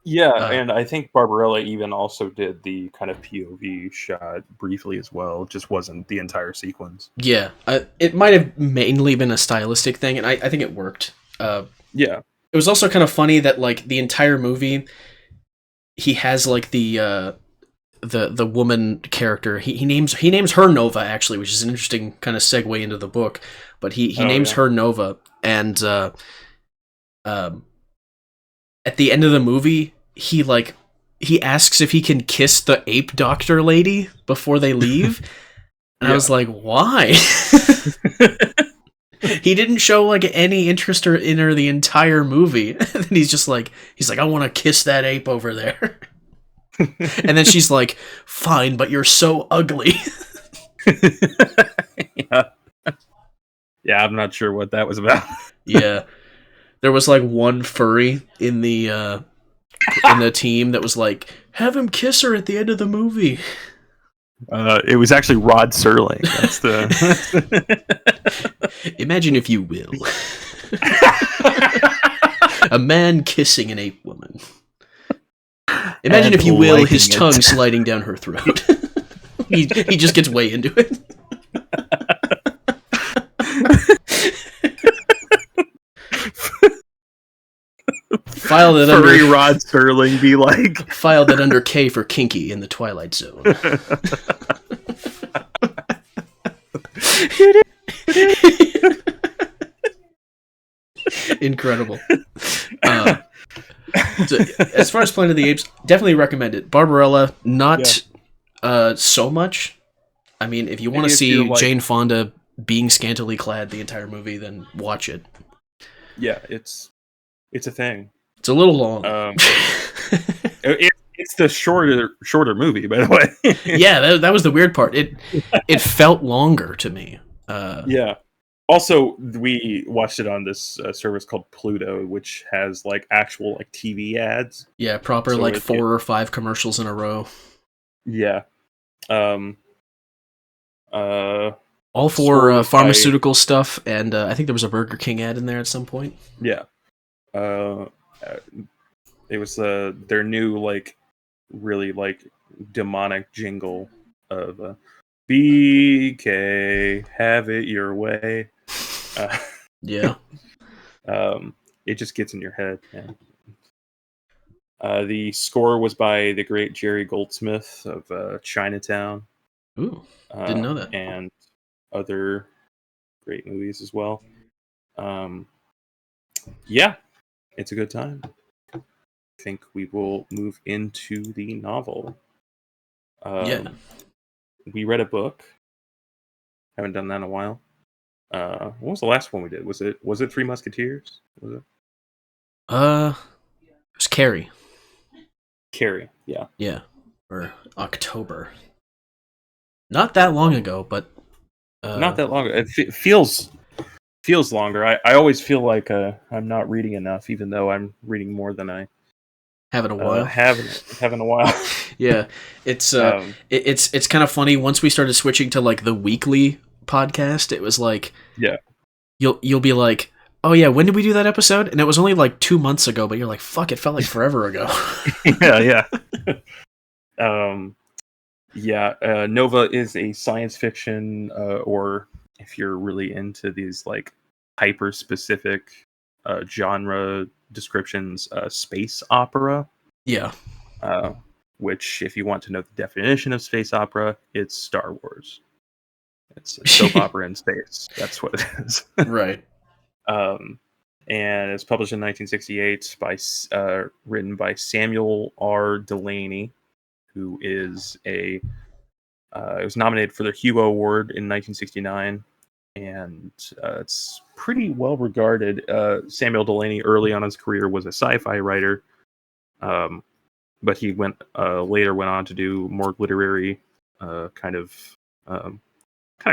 Yeah, and I think Barbarella even also did the kind of POV shot briefly as well. It just wasn't the entire sequence. Yeah, it might have mainly been a stylistic thing, and I think it worked. Yeah. It was also kind of funny that like the entire movie, he has like the woman character. He names her Nova, actually, which is an interesting kind of segue into the book. But he names her Nova, and at the end of the movie, he asks if he can kiss the ape doctor lady before they leave. And I was like, why? He didn't show like any interest in her the entire movie. And he's like, I want to kiss that ape over there. And then she's like, fine, but you're so ugly. Yeah, I'm not sure what that was about. Yeah. There was like one furry in the team that was like, have him kiss her at the end of the movie. It was actually Rod Serling. That's the. Imagine, if you will, a man kissing an ape woman. Imagine, if you will, his tongue sliding down her throat. he just gets way into it. File that Furry under Rod Serling be like. File that under K for kinky in the Twilight Zone. Incredible. So, as far as Planet of the Apes, definitely recommend it. Barbarella, not so much. I mean, if you want to see Jane Fonda being scantily clad the entire movie, then watch it. Yeah, it's a thing. It's a little long. It's the shorter movie, by the way. Yeah, that was the weird part. It felt longer to me. Yeah. Also, we watched it on this service called Pluto, which has like actual like TV ads. Yeah, proper so 4 or 5 commercials in a row. Yeah. All for pharmaceutical stuff, and I think there was a Burger King ad in there at some point. Yeah. It was their new like really like demonic jingle of BK, have it your way. Yeah. It just gets in your head. Yeah. The score was by the great Jerry Goldsmith of Chinatown. Ooh, didn't know that. And other great movies as well. Yeah, it's a good time. I think we will move into the novel. We read a book. Haven't done that in a while. What was the last one we did? Was it Three Musketeers? Was it? It was Carrie. Carrie, yeah. Yeah. Or October. Not that long ago, but not that long. It feels longer. I always feel like I'm not reading enough, even though I'm reading more than I have in a while. Having a while. Yeah, it's kind of funny. Once we started switching to like the weekly podcast, it was like, yeah, you'll be like, oh yeah, when did we do that episode? And it was only like 2 months ago, but you're like, fuck, it felt like forever ago. Yeah. Nova is a science fiction, or if you're really into these like hyper specific genre descriptions, space opera. Yeah. Which, if you want to know the definition of space opera, it's Star Wars. It's a soap opera in space. That's what it is. Right. And it's published in 1968 written by Samuel R. Delaney, who is it was nominated for the Hugo Award in 1969, and it's pretty well regarded. Samuel Delaney, early on in his career, was a sci-fi writer, but he later went on to do more literary kind of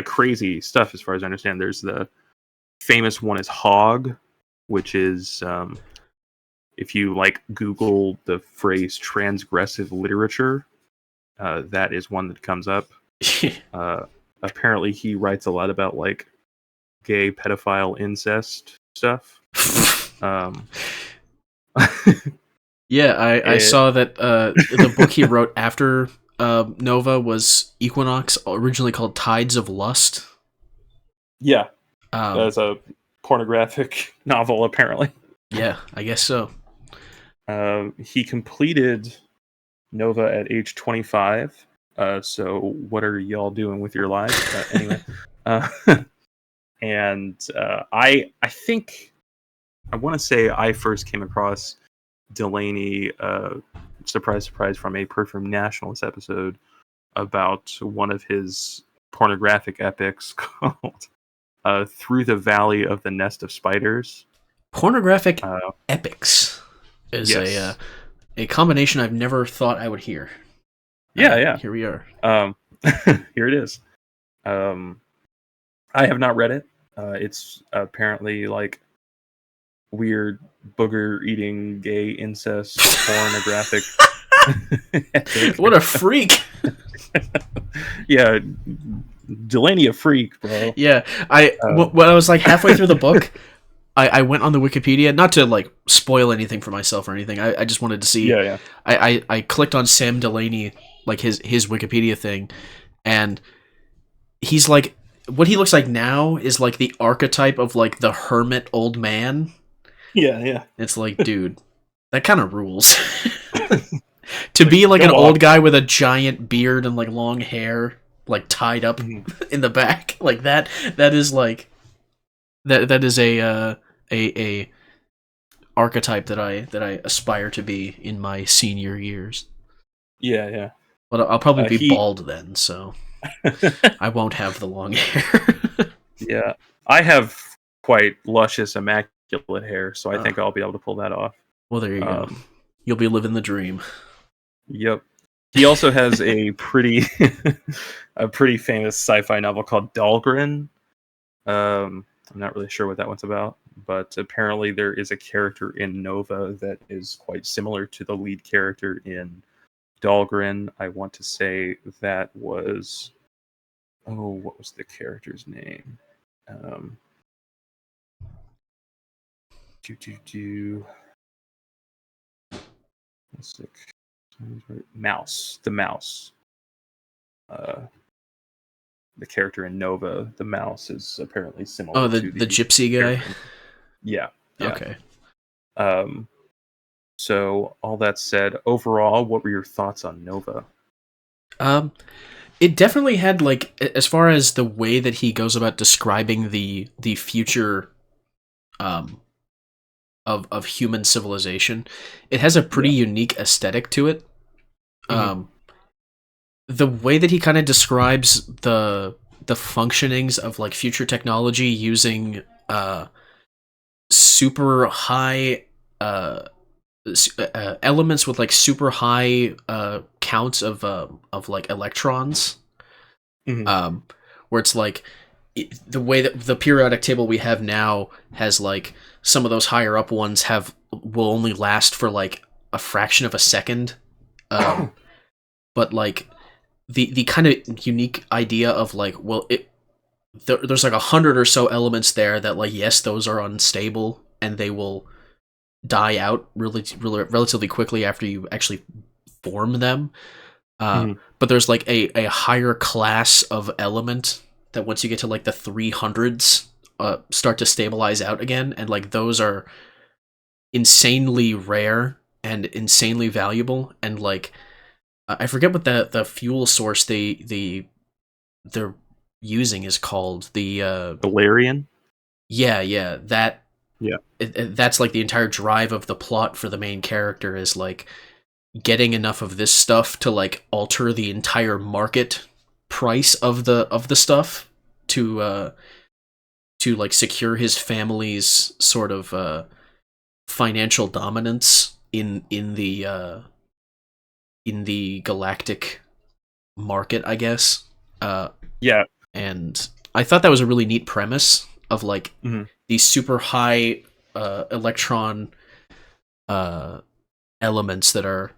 crazy stuff. As far as I understand, there's the famous one is Hog, which is if you Google the phrase transgressive literature, that is one that comes up. Apparently he writes a lot about gay pedophile incest stuff. Yeah, I saw that the book he wrote after Nova was Equinox, originally called Tides of Lust. Yeah, that's a pornographic novel, apparently. Yeah, I guess so. He completed Nova at age 25. So what are y'all doing with your lives? Anyway, and I think I want to say I first came across Delaney, surprise, surprise, from a Perfume Nationalist episode about one of his pornographic epics called Through the Valley of the Nest of Spiders. Pornographic epics is yes. a combination I've never thought I would hear. Yeah. Here we are. Here it is. I have not read it. It's apparently weird booger eating gay incest pornographic. What a freak! Yeah, Delaney a freak, bro. Yeah, when I was halfway through the book, I went on the Wikipedia, not to spoil anything for myself or anything. I just wanted to see. Yeah. I clicked on Sam Delaney, his Wikipedia thing, and he's what he looks like now is the archetype of the hermit old man. Yeah. It's dude, that kind of rules. To be an old guy with a giant beard and long hair, tied up in the back, that is that is a archetype that I aspire to be in my senior years. Yeah. But I'll probably be bald then, so I won't have the long hair. Yeah, I have quite luscious, immaculate hair, so I think I'll be able to pull that off. Well, there you go. You'll be living the dream. Yep. He also has a pretty famous sci-fi novel called Dahlgren. I'm not really sure what that one's about, but apparently there is a character in Nova that is quite similar to the lead character in Dahlgren. I want to say that was... what was the character's name? Mouse. The Mouse. The character in Nova, the Mouse, is apparently similar. Oh, the gypsy guy. Yeah. Okay. So all that said, overall, what were your thoughts on Nova? It definitely had as far as the way that he goes about describing the future of human civilization, it has a pretty unique aesthetic to it. The way that he kind of describes the functionings of future technology using super high elements with super high counts of electrons, where it's the way that the periodic table we have now has some of those higher up ones will only last for a fraction of a second, but the kind of unique idea of there's 100 or so elements there that yes, those are unstable and they will die out relatively quickly after you actually form them. But there's a higher class of element that once you get to the 300s start to stabilize out again, and those are insanely rare and insanely valuable, and like I forget what the fuel source they're using is called. The Valerian. Yeah, that. Yeah. That's like the entire drive of the plot for the main character is like getting enough of this stuff to like alter the entire market price of the stuff to like secure his family's sort of financial dominance in the galactic market, I guess. Yeah. And I thought that was a really neat premise of like these super high electron elements that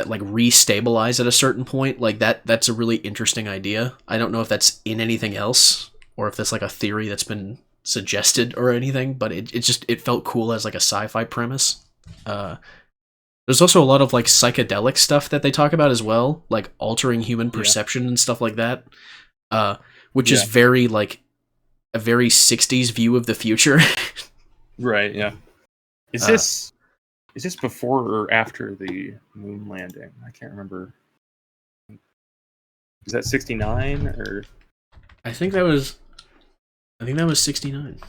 like restabilize at a certain point. Like that's a really interesting idea. I don't know if that's in anything else or if that's like a theory that's been suggested or anything, but it felt cool as like a sci-fi premise. There's also a lot of like psychedelic stuff that they talk about as well, like altering human perception and stuff like that, which is very like a very 60s view of the future. Right, yeah. Is this before or after the moon landing? I can't remember. Is that 69 or? I think that was 69.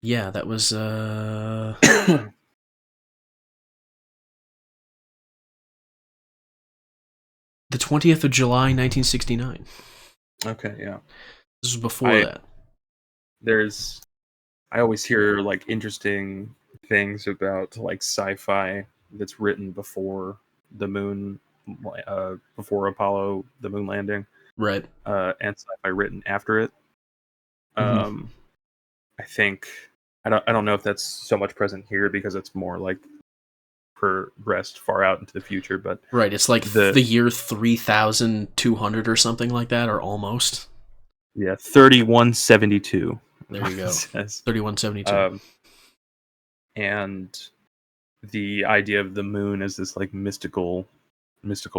Yeah, that was the 20th of July, 1969. Okay, yeah. This was before that. I always hear like interesting things about like sci-fi that's written before the moon, before Apollo, the moon landing, right? And sci-fi written after it. I think I don't know if that's so much present here because it's more like progressed far out into the future, but right, it's like the year 3200 or something like that, or almost. Yeah, 3172. There you go. 3172. And the idea of the moon is this like mystical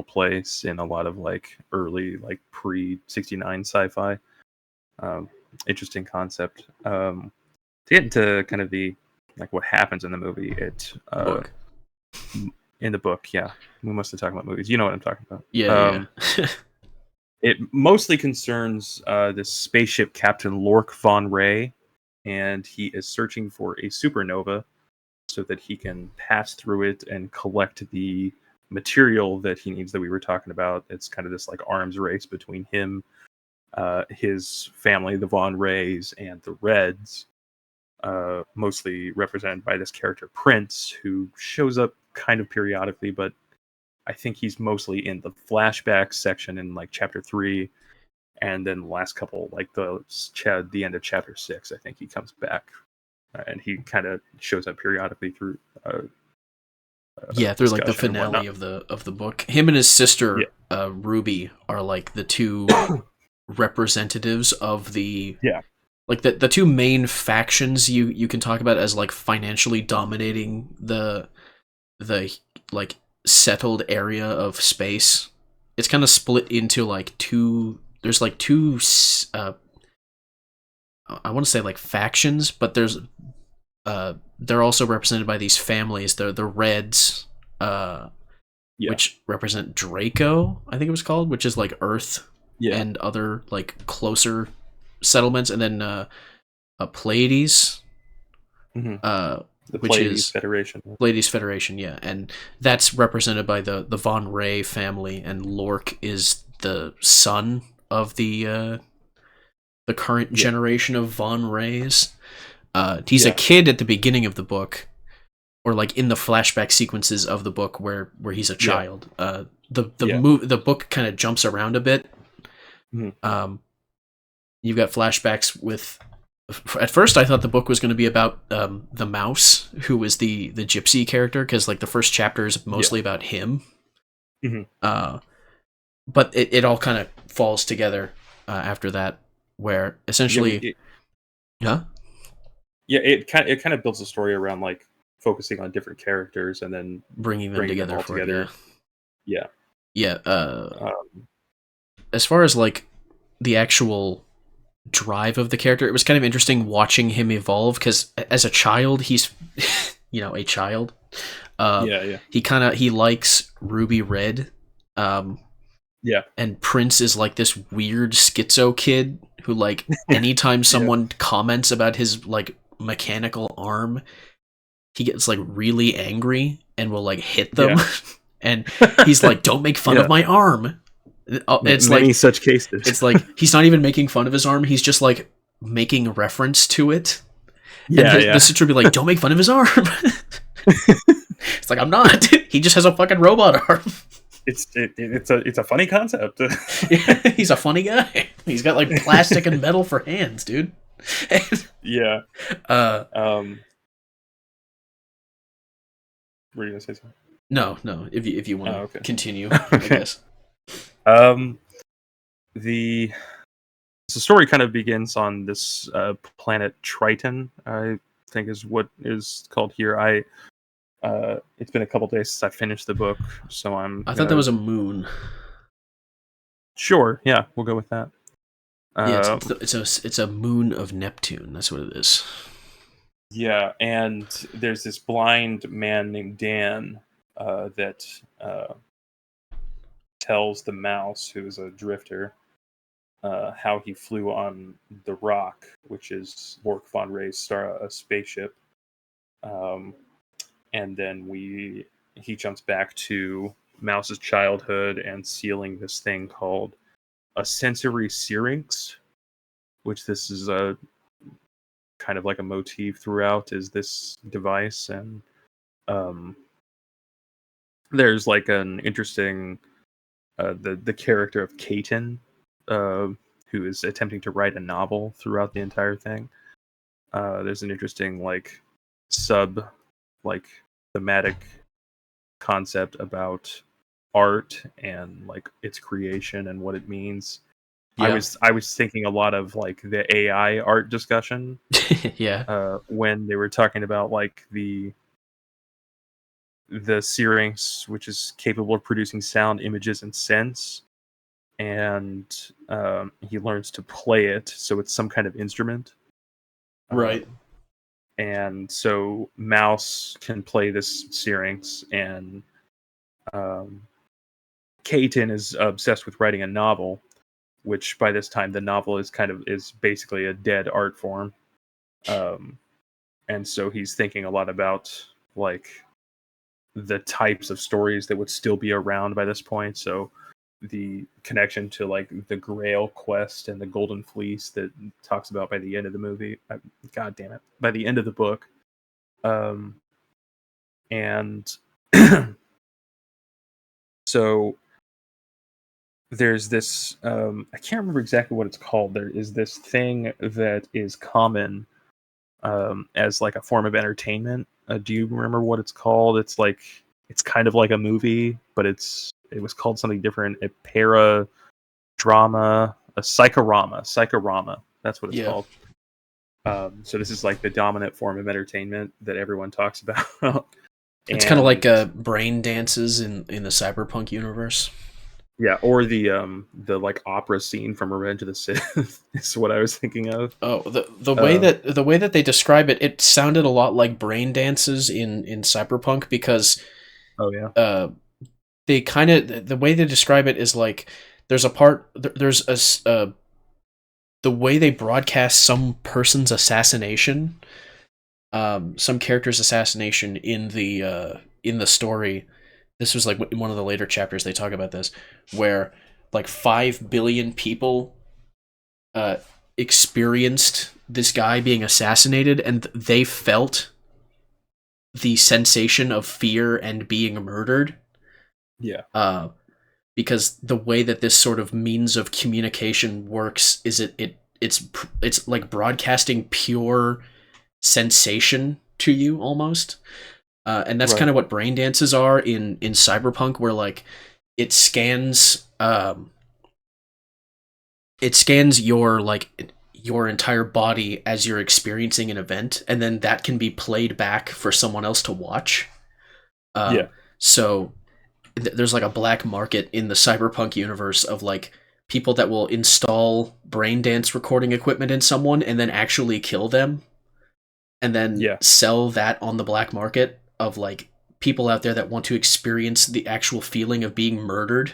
place in a lot of like early like pre-69 sci-fi. Interesting concept. To get into kind of the like what happens in the movie, in the book, yeah. We must have talked about movies. You know what I'm talking about. Yeah. It mostly concerns this spaceship captain Lork von Ray, and he is searching for a supernova so that he can pass through it and collect the material that he needs that we were talking about. It's kind of this like arms race between him, his family, the Von Rays, and the Reds, mostly represented by this character Prince, who shows up kind of periodically, but I think he's mostly in the flashback section in like chapter 3, and then the last couple, like the end of chapter 6. I think he comes back, and he kind of shows up periodically through. Through like the finale of the book. Him and his sister Ruby are like the two representatives of the like the two main factions you can talk about as like financially dominating the like settled area of space. It's kind of split into like two. There's like two. I want to say like factions, but they're also represented by these families. They're the Reds, which represent Draco, I think it was called, which is like Earth and other like closer settlements, and then Pleiades. The which Pleiades is Federation. Pleiades Federation, yeah, and that's represented by the Von Ray family, and Lork is the son of the current generation of Von Rays. He's a kid at the beginning of the book, or like in the flashback sequences of the book where he's a child. The book kind of jumps around a bit. You've got flashbacks with. At first, I thought the book was going to be about the mouse, who is the gypsy character, because like the first chapter is mostly about him. But it all kind of falls together after that, where essentially, it kind of builds a story around like focusing on different characters and then bringing them together all together. As far as like the actual drive of the character. It was kind of interesting watching him evolve, because as a child, he's a child. He likes Ruby Red. And Prince is like this weird schizo kid who, like, anytime someone comments about his like mechanical arm, he gets like really angry and will like hit them. And he's like, "Don't make fun of my arm." It's many like such cases. It's like he's not even making fun of his arm; he's just like making reference to it. The sister would be like, "Don't make fun of his arm." It's like, I'm not. He just has a fucking robot arm. It's a funny concept. He's a funny guy. He's got like plastic and metal for hands, dude. Yeah. Were you gonna say something? No. If you want to continue, okay. I guess. The story kind of begins on this planet Triton, I think is what is called here. It's been a couple days since I finished the book, so I thought that was a moon. Sure, yeah, we'll go with that. It's a moon of Neptune. That's what it is. Yeah, and there's this blind man named Dan that tells the mouse, who is a drifter, how he flew on the Rock, which is Bork von Ray's a spaceship. And then he jumps back to Mouse's childhood and sealing this thing called a sensory syrinx, which this is a kind of like a motif throughout, is this device. And there's like an interesting the character of Kaiten, who is attempting to write a novel throughout the entire thing. There's an interesting like thematic concept about art and like its creation and what it means. I was thinking a lot of like the AI art discussion. When they were talking about like the Syrinx, which is capable of producing sound, images, and scents, and he learns to play it, so it's some kind of instrument, right? And so Mouse can play this Syrinx, and Kaiten is obsessed with writing a novel, which by this time the novel is basically a dead art form. And so he's thinking a lot about like the types of stories that would still be around by this point. So the connection to like the Grail quest and the Golden Fleece that talks about by the end of the movie. God damn it. By the end of the book. And so there's this, I can't remember exactly what it's called. There is this thing that is common as like a form of entertainment. Do you remember what it's called? It's kind of like a movie, but it was called something different. A para-drama, a psychorama. That's what it's called. So this is like the dominant form of entertainment that everyone talks about. It's kind of like brain dances in the cyberpunk universe. Yeah, or the like opera scene from Revenge of the Sith is what I was thinking of. Oh, the way that they describe it, it sounded a lot like brain dances in cyberpunk, because they kind of, the way they describe it is like there's the way they broadcast some person's assassination, some character's assassination in the story. This was like in one of the later chapters they talk about this, where like 5 billion people experienced this guy being assassinated, and they felt the sensation of fear and being murdered. Yeah. Because the way that this sort of means of communication works is it's like broadcasting pure sensation to you almost. And that's kind of what brain dances are in cyberpunk, where like it scans your entire body as you're experiencing an event, and then that can be played back for someone else to watch. So there's like a black market in the cyberpunk universe of like people that will install brain dance recording equipment in someone and then actually kill them, and then sell that on the black market of like people out there that want to experience the actual feeling of being murdered,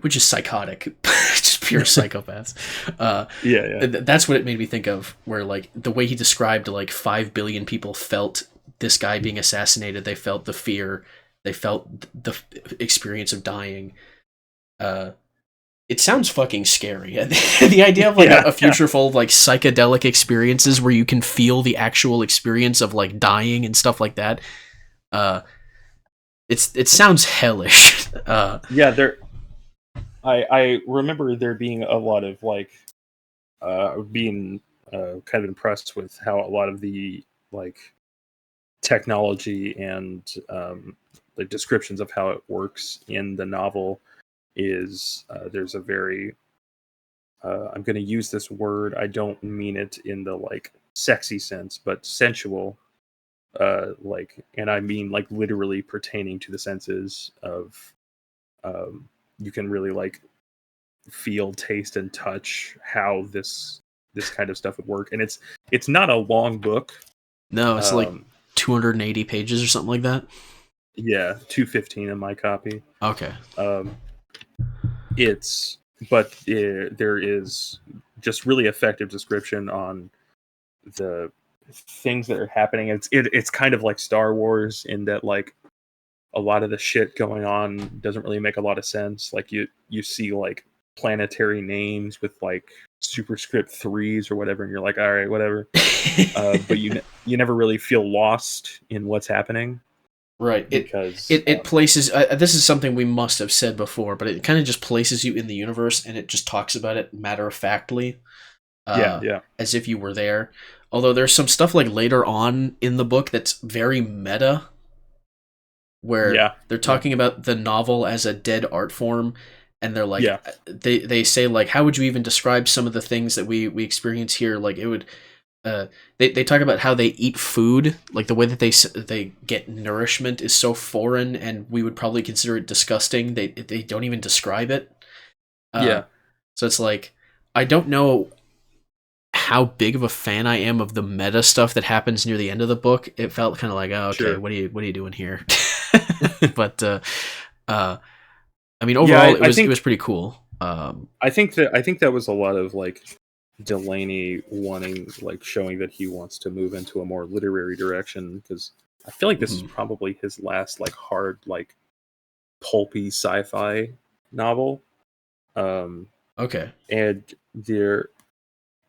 which is psychotic. Just pure psychopaths. That's what it made me think of, where like the way he described like 5 billion people felt this guy being assassinated. They felt the fear, they felt the experience of dying. It sounds fucking scary. The idea of like a future full of like psychedelic experiences where you can feel the actual experience of like dying and stuff like that. It sounds hellish. I remember there being a lot of like being kind of impressed with how a lot of the like technology and the descriptions of how it works in the novel is there's a very I'm going to use this word, I don't mean it in the like sexy sense, but sensual, like, and I mean like literally pertaining to the senses of you can really like feel, taste, and touch how this kind of stuff would work. And it's not a long book. No, it's like 280 pages or something like that. Yeah, 215 in my copy. Okay. There is just really effective description on the things that are happening. It's kind of like Star Wars in that like a lot of the shit going on doesn't really make a lot of sense. Like you see like planetary names with like superscript 3s or whatever, and you're like, all right, whatever. But you never really feel lost in what's happening. Right. It places. This is something we must have said before, but it kind of just places you in the universe, and it just talks about it matter of factly. As if you were there. Although there's some stuff like later on in the book that's very meta, where they're talking about the novel as a dead art form, and they're like, they say like, how would you even describe some of the things that we experience here? Like it would. They talk about how they eat food, like the way that they get nourishment is so foreign, and we would probably consider it disgusting. They don't even describe it. So it's like, I don't know how big of a fan I am of the meta stuff that happens near the end of the book. It felt kind of like, oh, okay, what are you doing here? But I mean, overall, it was pretty cool. I think that was a lot of like Delaney wanting, like, showing that he wants to move into a more literary direction, because I feel like this is probably his last like hard, like pulpy sci-fi novel. Okay. And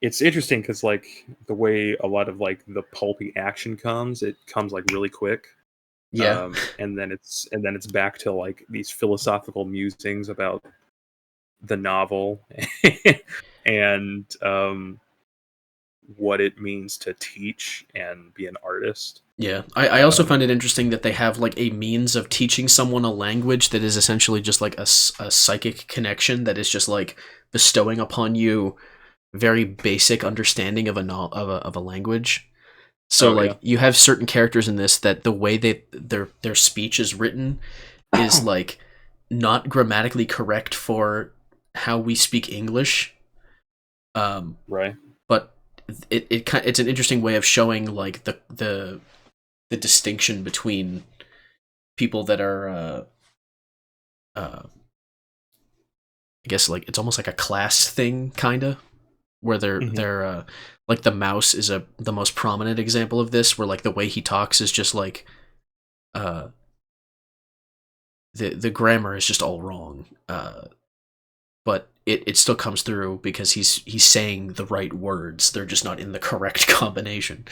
it's interesting because like the way a lot of like the pulpy action comes, it comes like really quick. And then it's back to like these philosophical musings about the novel and what it means to teach and be an artist. Yeah, I also find it interesting that they have like a means of teaching someone a language that is essentially just like a psychic connection that is just like bestowing upon you very basic understanding of a language. So you have certain characters in this that the way their speech is written is like not grammatically correct for how we speak English. Right. But it's an interesting way of showing like the distinction between people that are I guess like it's almost like a class thing kinda, where they're like the mouse is the most prominent example of this, where like the way he talks is just like the grammar is just all wrong, but it still comes through because he's saying the right words, they're just not in the correct combination,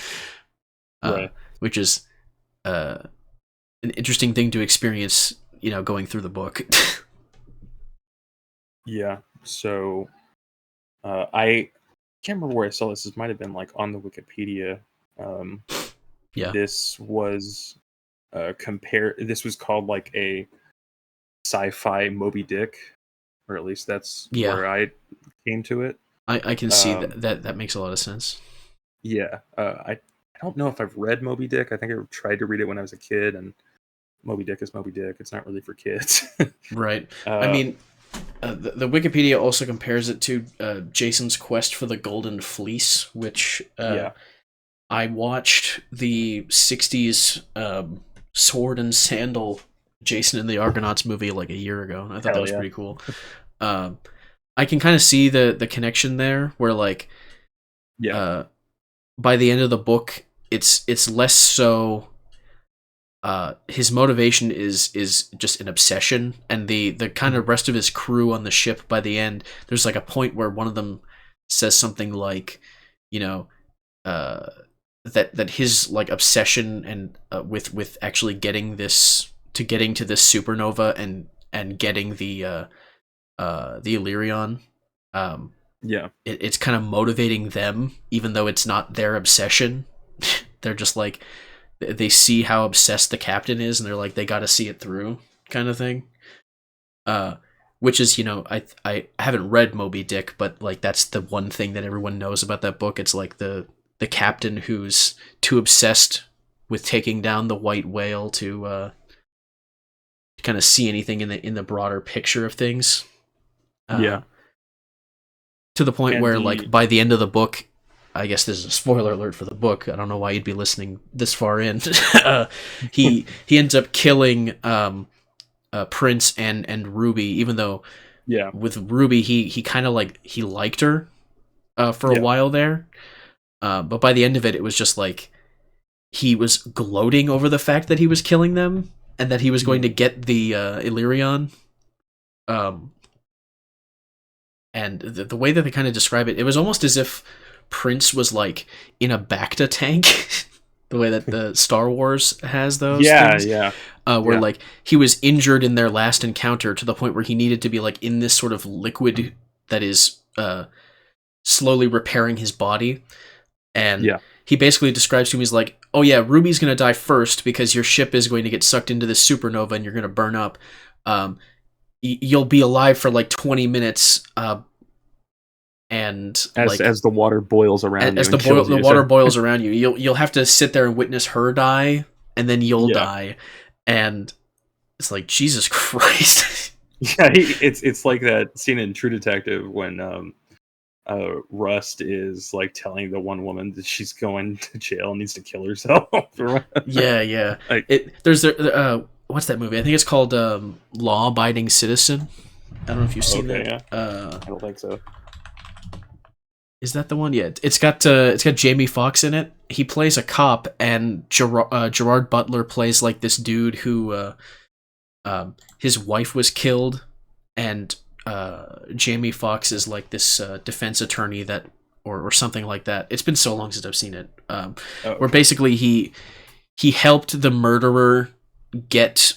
which is an interesting thing to experience, going through the book. So I can't remember where I saw this. This might have been like on the Wikipedia. This was this was called like a sci-fi Moby Dick, or at least that's where I came to it. I can see that makes a lot of sense. I don't know if I've read Moby Dick. I think I tried to read it when I was a kid, and Moby Dick is Moby Dick. It's not really for kids. Right. I mean, The Wikipedia also compares it to Jason's quest for the Golden Fleece, which I watched the 60s sword and sandal Jason and the Argonauts movie like a year ago, and I thought that was pretty cool. I can kind of see the connection there, where like by the end of the book, it's less so. His motivation is just an obsession, and the kind of rest of his crew on the ship by the end, there's like a point where one of them says something like, you know, that his like obsession and with actually getting to this supernova and getting the Illyrion, it's kind of motivating them, even though it's not their obsession. They're just like, they see how obsessed the captain is, and they're like, they got to see it through, kind of thing. Which is, I haven't read Moby Dick, but like that's the one thing that everyone knows about that book. It's like the captain who's too obsessed with taking down the white whale to kind of see anything in the broader picture of things. To the point where like by the end of the book, I guess this is a spoiler alert for the book. I don't know why you'd be listening this far in. He ends up killing Prince and Ruby, even though with Ruby he kind of like he liked her for a while there, but by the end of it, it was just like he was gloating over the fact that he was killing them and that he was going to get the Illyrion. And the way that they kind of describe it, it was almost as if Prince was like in a Bacta tank, the way that the Star Wars has those things. Where like he was injured in their last encounter to the point where he needed to be like in this sort of liquid that is slowly repairing his body. And he basically describes to him, he's like, oh yeah, Ruby's going to die first because your ship is going to get sucked into this supernova and you're going to burn up. You'll be alive for like 20 minutes, and as the water boils around you, the water boils around you, you'll have to sit there and witness her die, and then you'll die, and it's like, Jesus Christ. It's like that scene in True Detective when Rust is like telling the one woman that she's going to jail and needs to kill herself. There's what's that movie? I think it's called Law Abiding Citizen. I don't know if you've seen that. I don't think so. Is that the one? Yeah, it's got Jamie Foxx in it. He plays a cop, and Gerard Butler plays like this dude who his wife was killed, and Jamie Foxx is like this defense attorney that or something like that. It's been so long since I've seen it. Where basically he helped the murderer get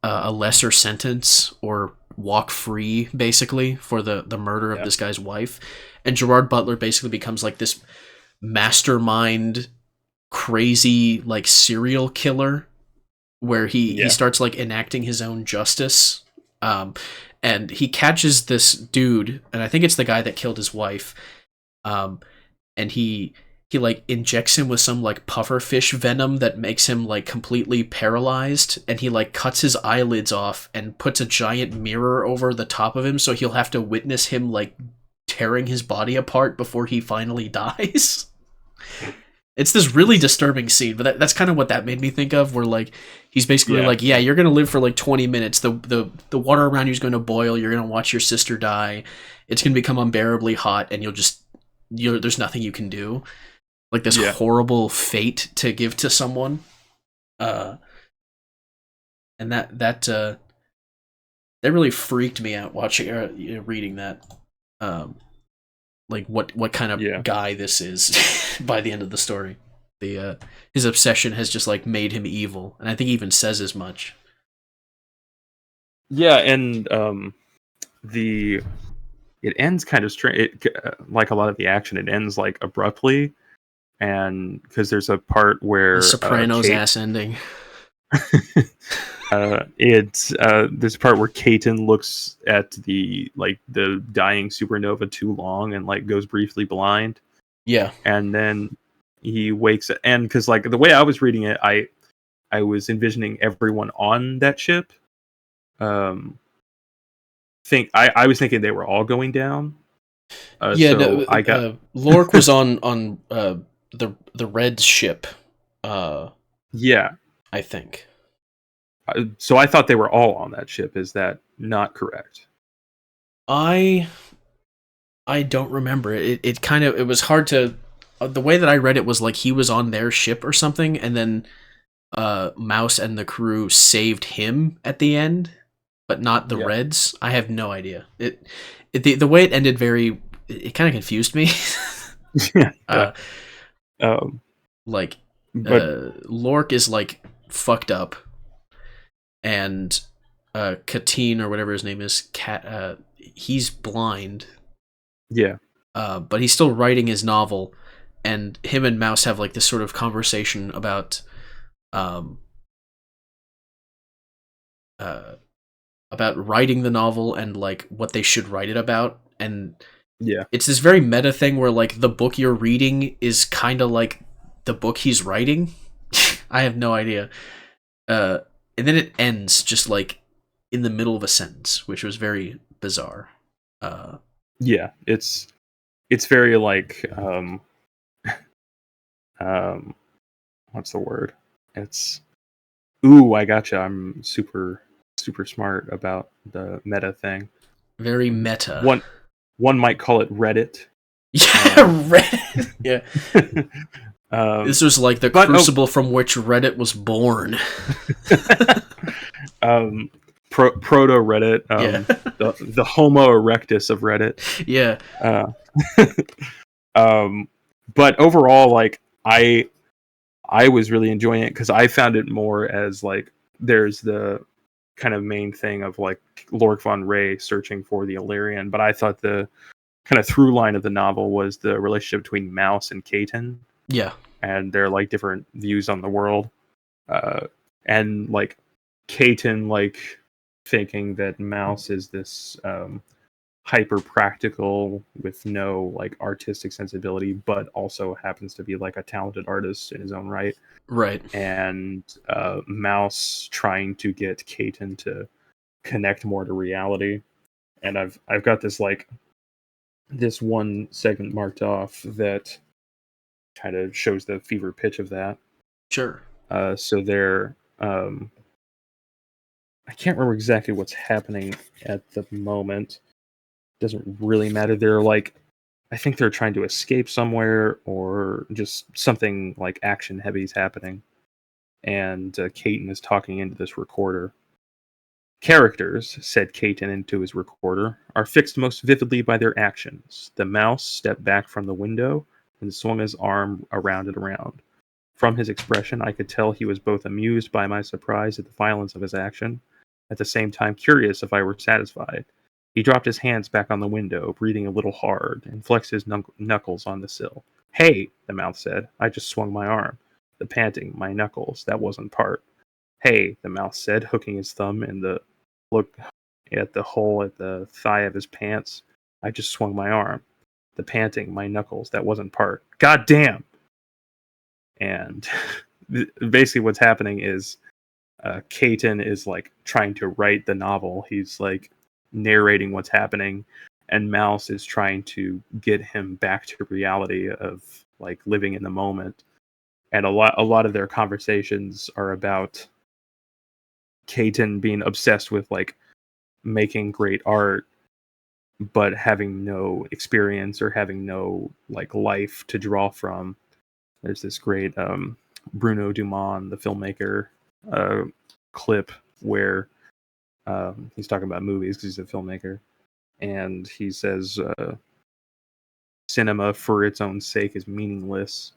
a lesser sentence or walk free, basically, for the murder of this guy's wife. And Gerard Butler basically becomes like this mastermind, crazy like serial killer, where he starts like enacting his own justice. And he catches this dude, and I think it's the guy that killed his wife. And he like injects him with some like pufferfish venom that makes him like completely paralyzed, and he like cuts his eyelids off and puts a giant mirror over the top of him, so he'll have to witness him like tearing his body apart before he finally dies. It's this really disturbing scene, but that's kind of what that made me think of, where like he's basically like, yeah, you're gonna live for like 20 minutes. The water around you is going to boil. You're gonna watch your sister die. It's gonna become unbearably hot, and there's nothing you can do. Like this horrible fate to give to someone. And that really freaked me out watching reading that. Like what kind of guy this is by the end of the story. His obsession has just like made him evil, and I think he even says as much. Yeah, and it ends kind of strange. Like a lot of the action, it ends like abruptly, and because there's a part where the Sopranos ass ending. There's a part where Kaiten looks at the dying supernova too long and like goes briefly blind. Yeah, and then he wakes up, and because like the way I was reading it, I was envisioning everyone on that ship, think I was thinking they were all going down. Lork was on the red ship. Yeah, I think. So I thought they were all on that ship. Is that not correct? I don't remember it. It was hard to. The way that I read it was like he was on their ship or something, and then Mouse and the crew saved him at the end, but not the Reds. I have no idea. The way it ended it kind of confused me. Yeah. Lork is like fucked up, and Katine or whatever his name is, he's blind. Yeah. But he's still writing his novel, and him and Mouse have like this sort of conversation about writing the novel and like what they should write it about. And it's this very meta thing where like the book you're reading is kind of like the book he's writing. I have no idea. And then it ends just like in the middle of a sentence, which was very bizarre. It's very like what's the word? It's I gotcha. I'm super smart about the meta thing. Very meta. One might call it Reddit. Yeah, Reddit. Yeah. This was like the crucible from which Reddit was born. Proto Reddit. The Homo erectus of Reddit. Yeah. But overall, like I was really enjoying it because I found it more as like there's the kind of main thing of like Lork von Ray searching for the Illyrian, but I thought the kind of through line of the novel was the relationship between Mouse and Kaiten. Yeah. And their like different views on the world. And like Kaiten like thinking that Mouse is this hyper practical with no like artistic sensibility, but also happens to be like a talented artist in his own right. Right. And Mouse trying to get Kaiten to connect more to reality. And I've got this like this one segment marked off that kind of shows the fever pitch of that. Sure. So they're I can't remember exactly what's happening at the moment. Doesn't really matter. They're like, I think they're trying to escape somewhere, or just something like action heavy is happening. And Kaiten is talking into this recorder. Characters, said Kaiten into his recorder, are fixed most vividly by their actions. The mouse stepped back from the window and swung his arm around and around. From his expression, I could tell he was both amused by my surprise at the violence of his action, at the same time curious if I were satisfied. He dropped his hands back on the window, breathing a little hard, and flexed his knuckles on the sill. Hey, the mouth said. I just swung my arm. The panting, my knuckles, that wasn't part. Hey, the mouth said, hooking his thumb in the look at the hole at the thigh of his pants. I just swung my arm. The panting, my knuckles, that wasn't part. God damn! And basically what's happening is Kaiten is like trying to write the novel. He's like narrating what's happening, and Mouse is trying to get him back to reality of like living in the moment. And a lot of their conversations are about Kaiten being obsessed with like making great art, but having no experience or having no like life to draw from. There's this great Bruno Dumont, the filmmaker, clip where he's talking about movies because he's a filmmaker, and he says cinema for its own sake is meaningless.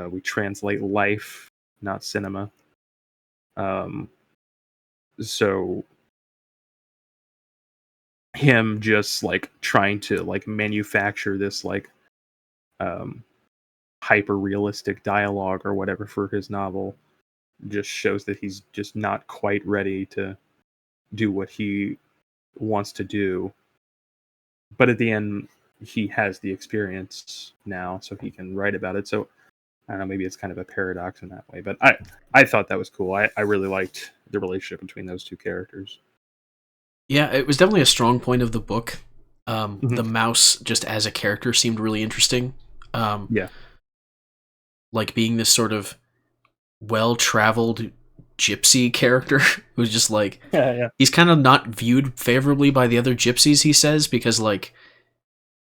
We translate life, not cinema. So him just like trying to like manufacture this like hyper realistic dialogue or whatever for his novel just shows that he's just not quite ready to do what he wants to do. But at the end, he has the experience now, so he can write about it. So I don't know, maybe it's kind of a paradox in that way. But I thought that was cool. I really liked the relationship between those two characters. Yeah, it was definitely a strong point of the book. Mm-hmm. The mouse, just as a character, seemed really interesting. Yeah. Like being this sort of well-traveled gypsy character who's just like, Yeah. he's kind of not viewed favorably by the other gypsies, he says, because like,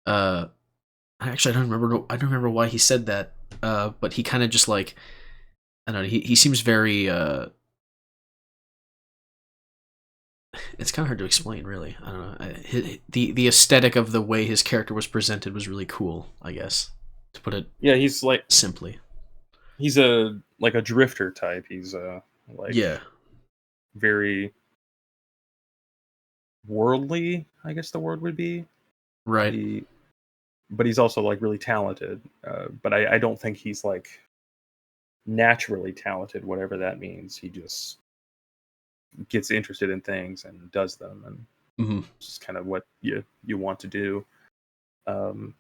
actually, I don't remember why he said that. But he kind of just like, I don't know. He seems very. It's kind of hard to explain, really. I don't know. The aesthetic of the way his character was presented was really cool, I guess, to put it. Yeah, he's like simply. He's a drifter type. He's like yeah, very worldly, I guess the word would be. right. But he's also like really talented. But I don't think he's like naturally talented, whatever that means. He just gets interested in things and does them, and it's just kind of what you want to do. What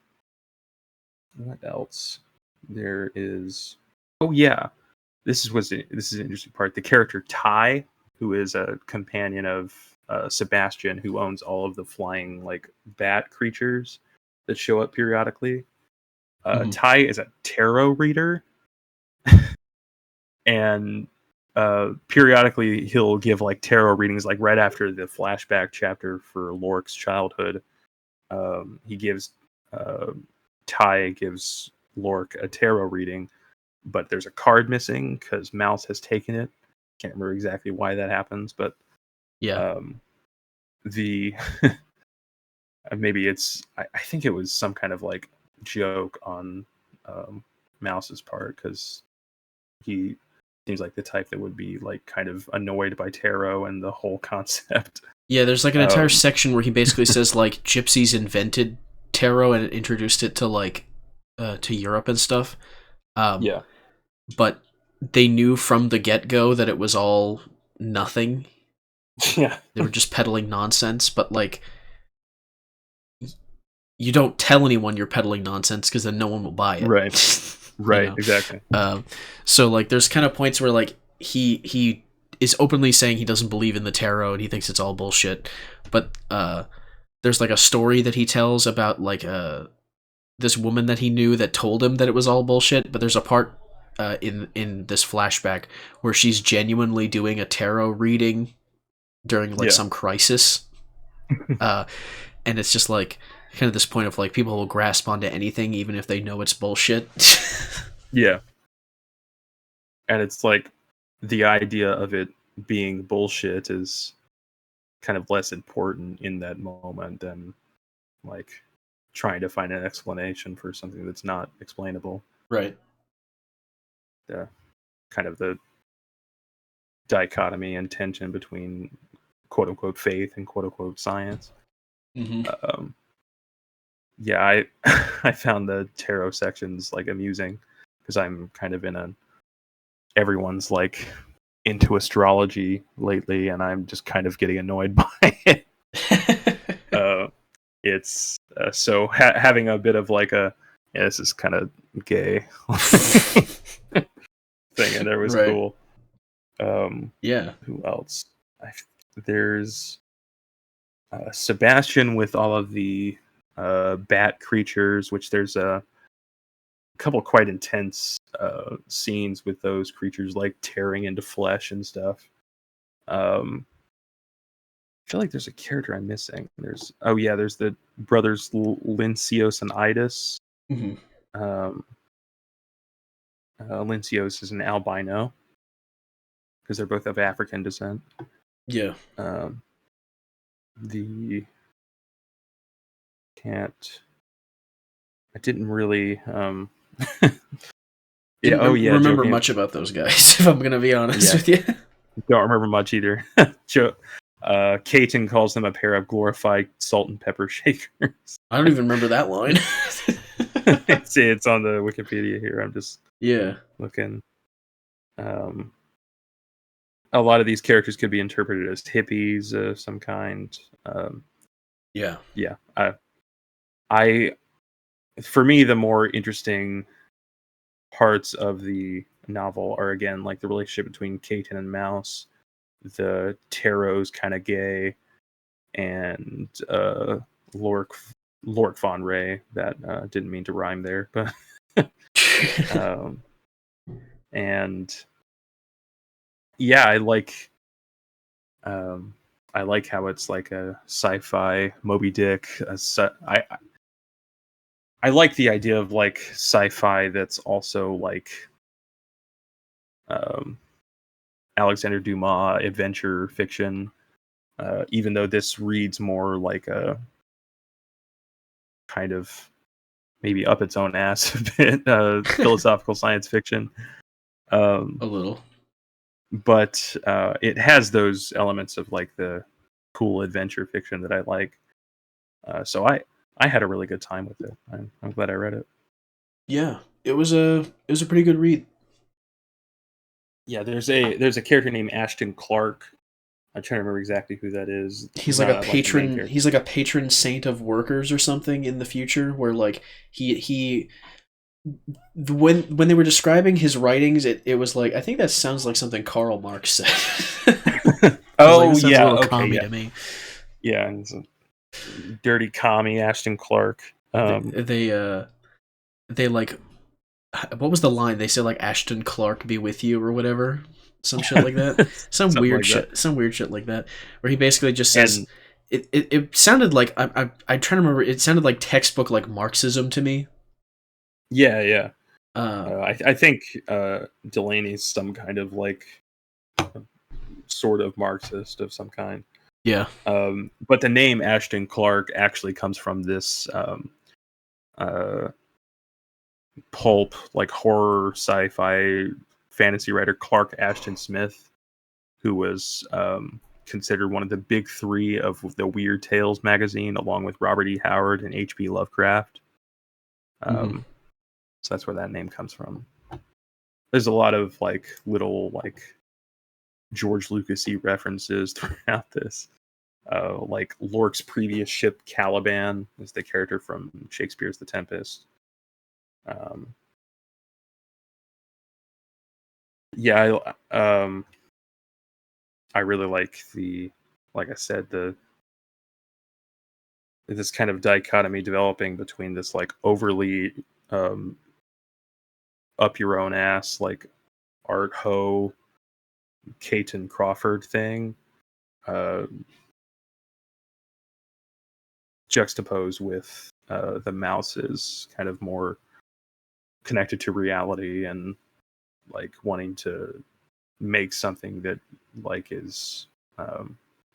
else? There is. Oh yeah, this is an interesting part. The character Ty, who is a companion of Sebastian, who owns all of the flying like bat creatures that show up periodically. Ty is a tarot reader, and periodically he'll give like tarot readings, like right after the flashback chapter for Lork's childhood. He gives Ty gives Lork a tarot reading, but there's a card missing because Mouse has taken it. Can't remember exactly why that happens, but yeah, the maybe it's I think it was some kind of like joke on Mouse's part, because he seems like the type that would be like kind of annoyed by tarot and the whole concept. yeah. There's like an entire section where he basically says like gypsies invented tarot and introduced it to like to Europe and stuff. Yeah. But they knew from the get-go that it was all nothing. Yeah. They were just peddling nonsense, but like you don't tell anyone you're peddling nonsense because then no one will buy it. Right. Exactly. So like there's kind of points where like he is openly saying he doesn't believe in the tarot and he thinks it's all bullshit, but there's like a story that he tells about like this woman that he knew that told him that it was all bullshit, but there's a part in this flashback where she's genuinely doing a tarot reading during like some crisis. And it's just like kind of this point of like people will grasp onto anything even if they know it's bullshit. Yeah. And it's like the idea of it being bullshit is kind of less important in that moment than like trying to find an explanation for something that's not explainable. Right. Yeah. Kind of the dichotomy and tension between quote unquote faith and quote unquote science. Yeah, I I found the tarot sections like amusing because I'm kind of in everyone's like into astrology lately, and I'm just kind of getting annoyed by it. It's so having a bit of like this is kind of gay thing, and there was cool. Yeah. Who else? There's Sebastian with all of the bat creatures, which there's a couple quite intense scenes with those creatures like tearing into flesh and stuff. I feel like there's a character I'm missing. There's the brothers Lincios and Idis. Lincios is an albino because they're both of African descent. Yeah. The can't. I didn't really. Remember much about those guys, if I'm gonna be honest with you. Don't remember much either. Caton calls them a pair of glorified salt and pepper shakers. I don't even remember that line. It's on the Wikipedia here. I'm just looking. A lot of these characters could be interpreted as hippies of some kind. I for me, the more interesting parts of the novel are again like the relationship between Caton and Mouse. The tarot's kind of gay. and Lork von Ray. That didn't mean to rhyme there, but and yeah, I like how it's like a sci-fi Moby Dick. I like the idea of like sci-fi that's also like Alexander Dumas adventure fiction. Even though this reads more like a kind of maybe up its own ass a bit, philosophical science fiction. A little. But it has those elements of like the cool adventure fiction that I like. So I had a really good time with it. I'm glad I read it. Yeah, it was a pretty good read. Yeah, there's a character named Ashton Clark. I'm trying to remember exactly who that is. He's like a patron. He's like a patron saint of workers or something in the future, where like he when they were describing his writings, it was like, I think that sounds like something Karl Marx said. Oh like, yeah, a little okay, commie yeah. to me. Yeah, it's a dirty commie, Ashton Clark. They like, what was the line? They said like, Ashton Clark be with you or whatever, some shit like that. Some weird shit like that, where he basically just says. It sounded like I'm trying to remember. It sounded like textbook like Marxism to me. Yeah. I think Delaney's some kind of like sort of Marxist of some kind. Yeah. But the name Ashton Clark actually comes from this pulp, like horror, sci-fi, fantasy writer Clark Ashton Smith, who was considered one of the big three of the Weird Tales magazine, along with Robert E. Howard and H.P. Lovecraft. So that's where that name comes from. There's a lot of like little like George Lucas-y references throughout this. Like Lork's previous ship Caliban is the character from Shakespeare's The Tempest. Yeah, I really like like I said, this kind of dichotomy developing between this like overly up your own ass like art ho Caton Crawford thing, juxtaposed with the Mouse's kind of more connected to reality and like wanting to make something that like is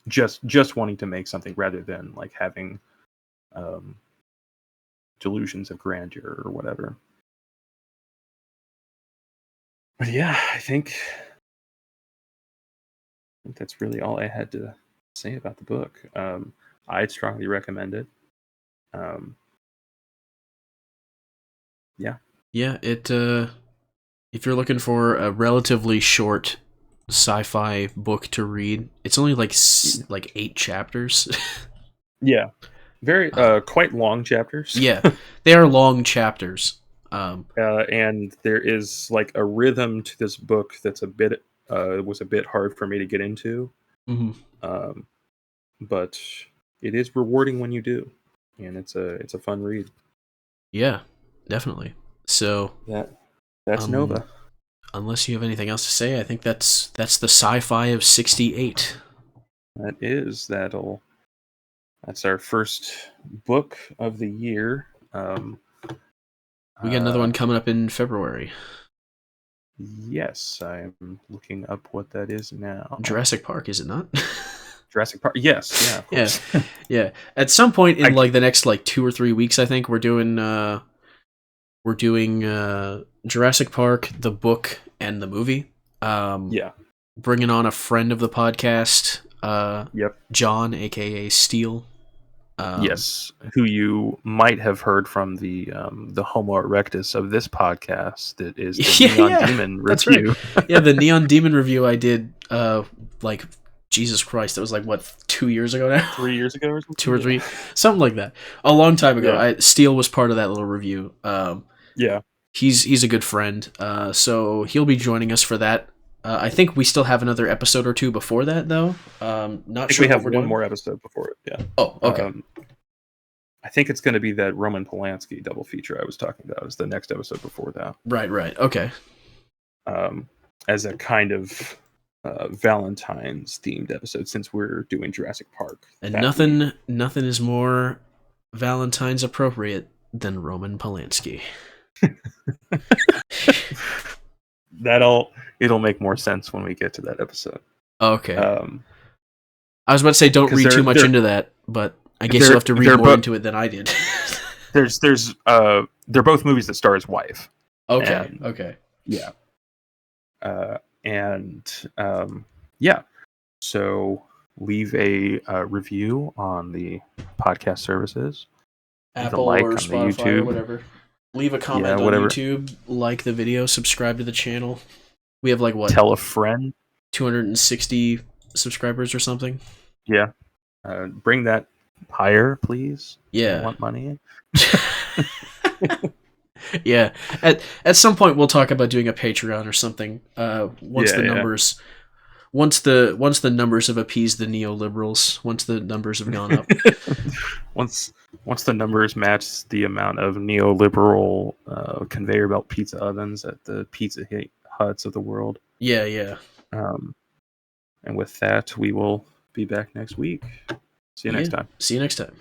just wanting to make something rather than like having delusions of grandeur or whatever. But yeah, I think that's really all I had to say about the book. I'd strongly recommend it. Yeah, it if you're looking for a relatively short sci-fi book to read, it's only like 8 chapters. Yeah, very quite long chapters. Yeah, they are long chapters. And there is like a rhythm to this book that's a bit was a bit hard for me to get into. But it is rewarding when you do, and it's a fun read. Yeah, definitely. So that's Nova. Unless you have anything else to say, I think that's the Sci-Fi of 68. That's our first book of the year. We got another one coming up in February. Yes, I'm looking up what that is now. Jurassic Park, is it not? Jurassic Park, yes, yeah, of course. Yeah. At some point in like the next like 2 or 3 weeks, I think we're doing Jurassic Park, the book, and the movie. Bringing on a friend of the podcast. John, aka Steele. Yes, who you might have heard from the Homo erectus of this podcast. That is the Neon Demon review. That's right. Yeah, the Neon Demon review I did. Like Jesus Christ, that was like what, 2 years ago now? 3 years ago or something? 2 or 3, something like that. A long time ago. Yeah. Steele was part of that little review. Yeah, he's a good friend. So he'll be joining us for that. I think we still have another episode or two before that, though. Not sure we have what we're one doing. more episode before it. Yeah. Oh, okay. I think it's going to be that Roman Polanski double feature I was talking about. Is the next episode before that? Right. Okay. As a kind of Valentine's themed episode, since we're doing Jurassic Park, and nothing is more Valentine's appropriate than Roman Polanski. It'll make more sense when we get to that episode. Okay. I was about to say don't read too much into that, but I guess you'll have to read more into it than I did. They're both movies that star his wife. Okay. Yeah. Yeah. So leave a review on the podcast services, Apple or Spotify or whatever. Leave a comment on YouTube, like the video, subscribe to the channel. We have like what? Tell a friend. 260 subscribers or something. Yeah. Bring that higher, please. Yeah. I want money. Yeah. At some point we'll talk about doing a Patreon or something. Once the numbers have appeased the neoliberals, once the numbers have gone up. once the numbers match the amount of neoliberal conveyor belt pizza ovens at the Pizza Huts of the world. Yeah. And with that, we will be back next week. See you next time. See you next time.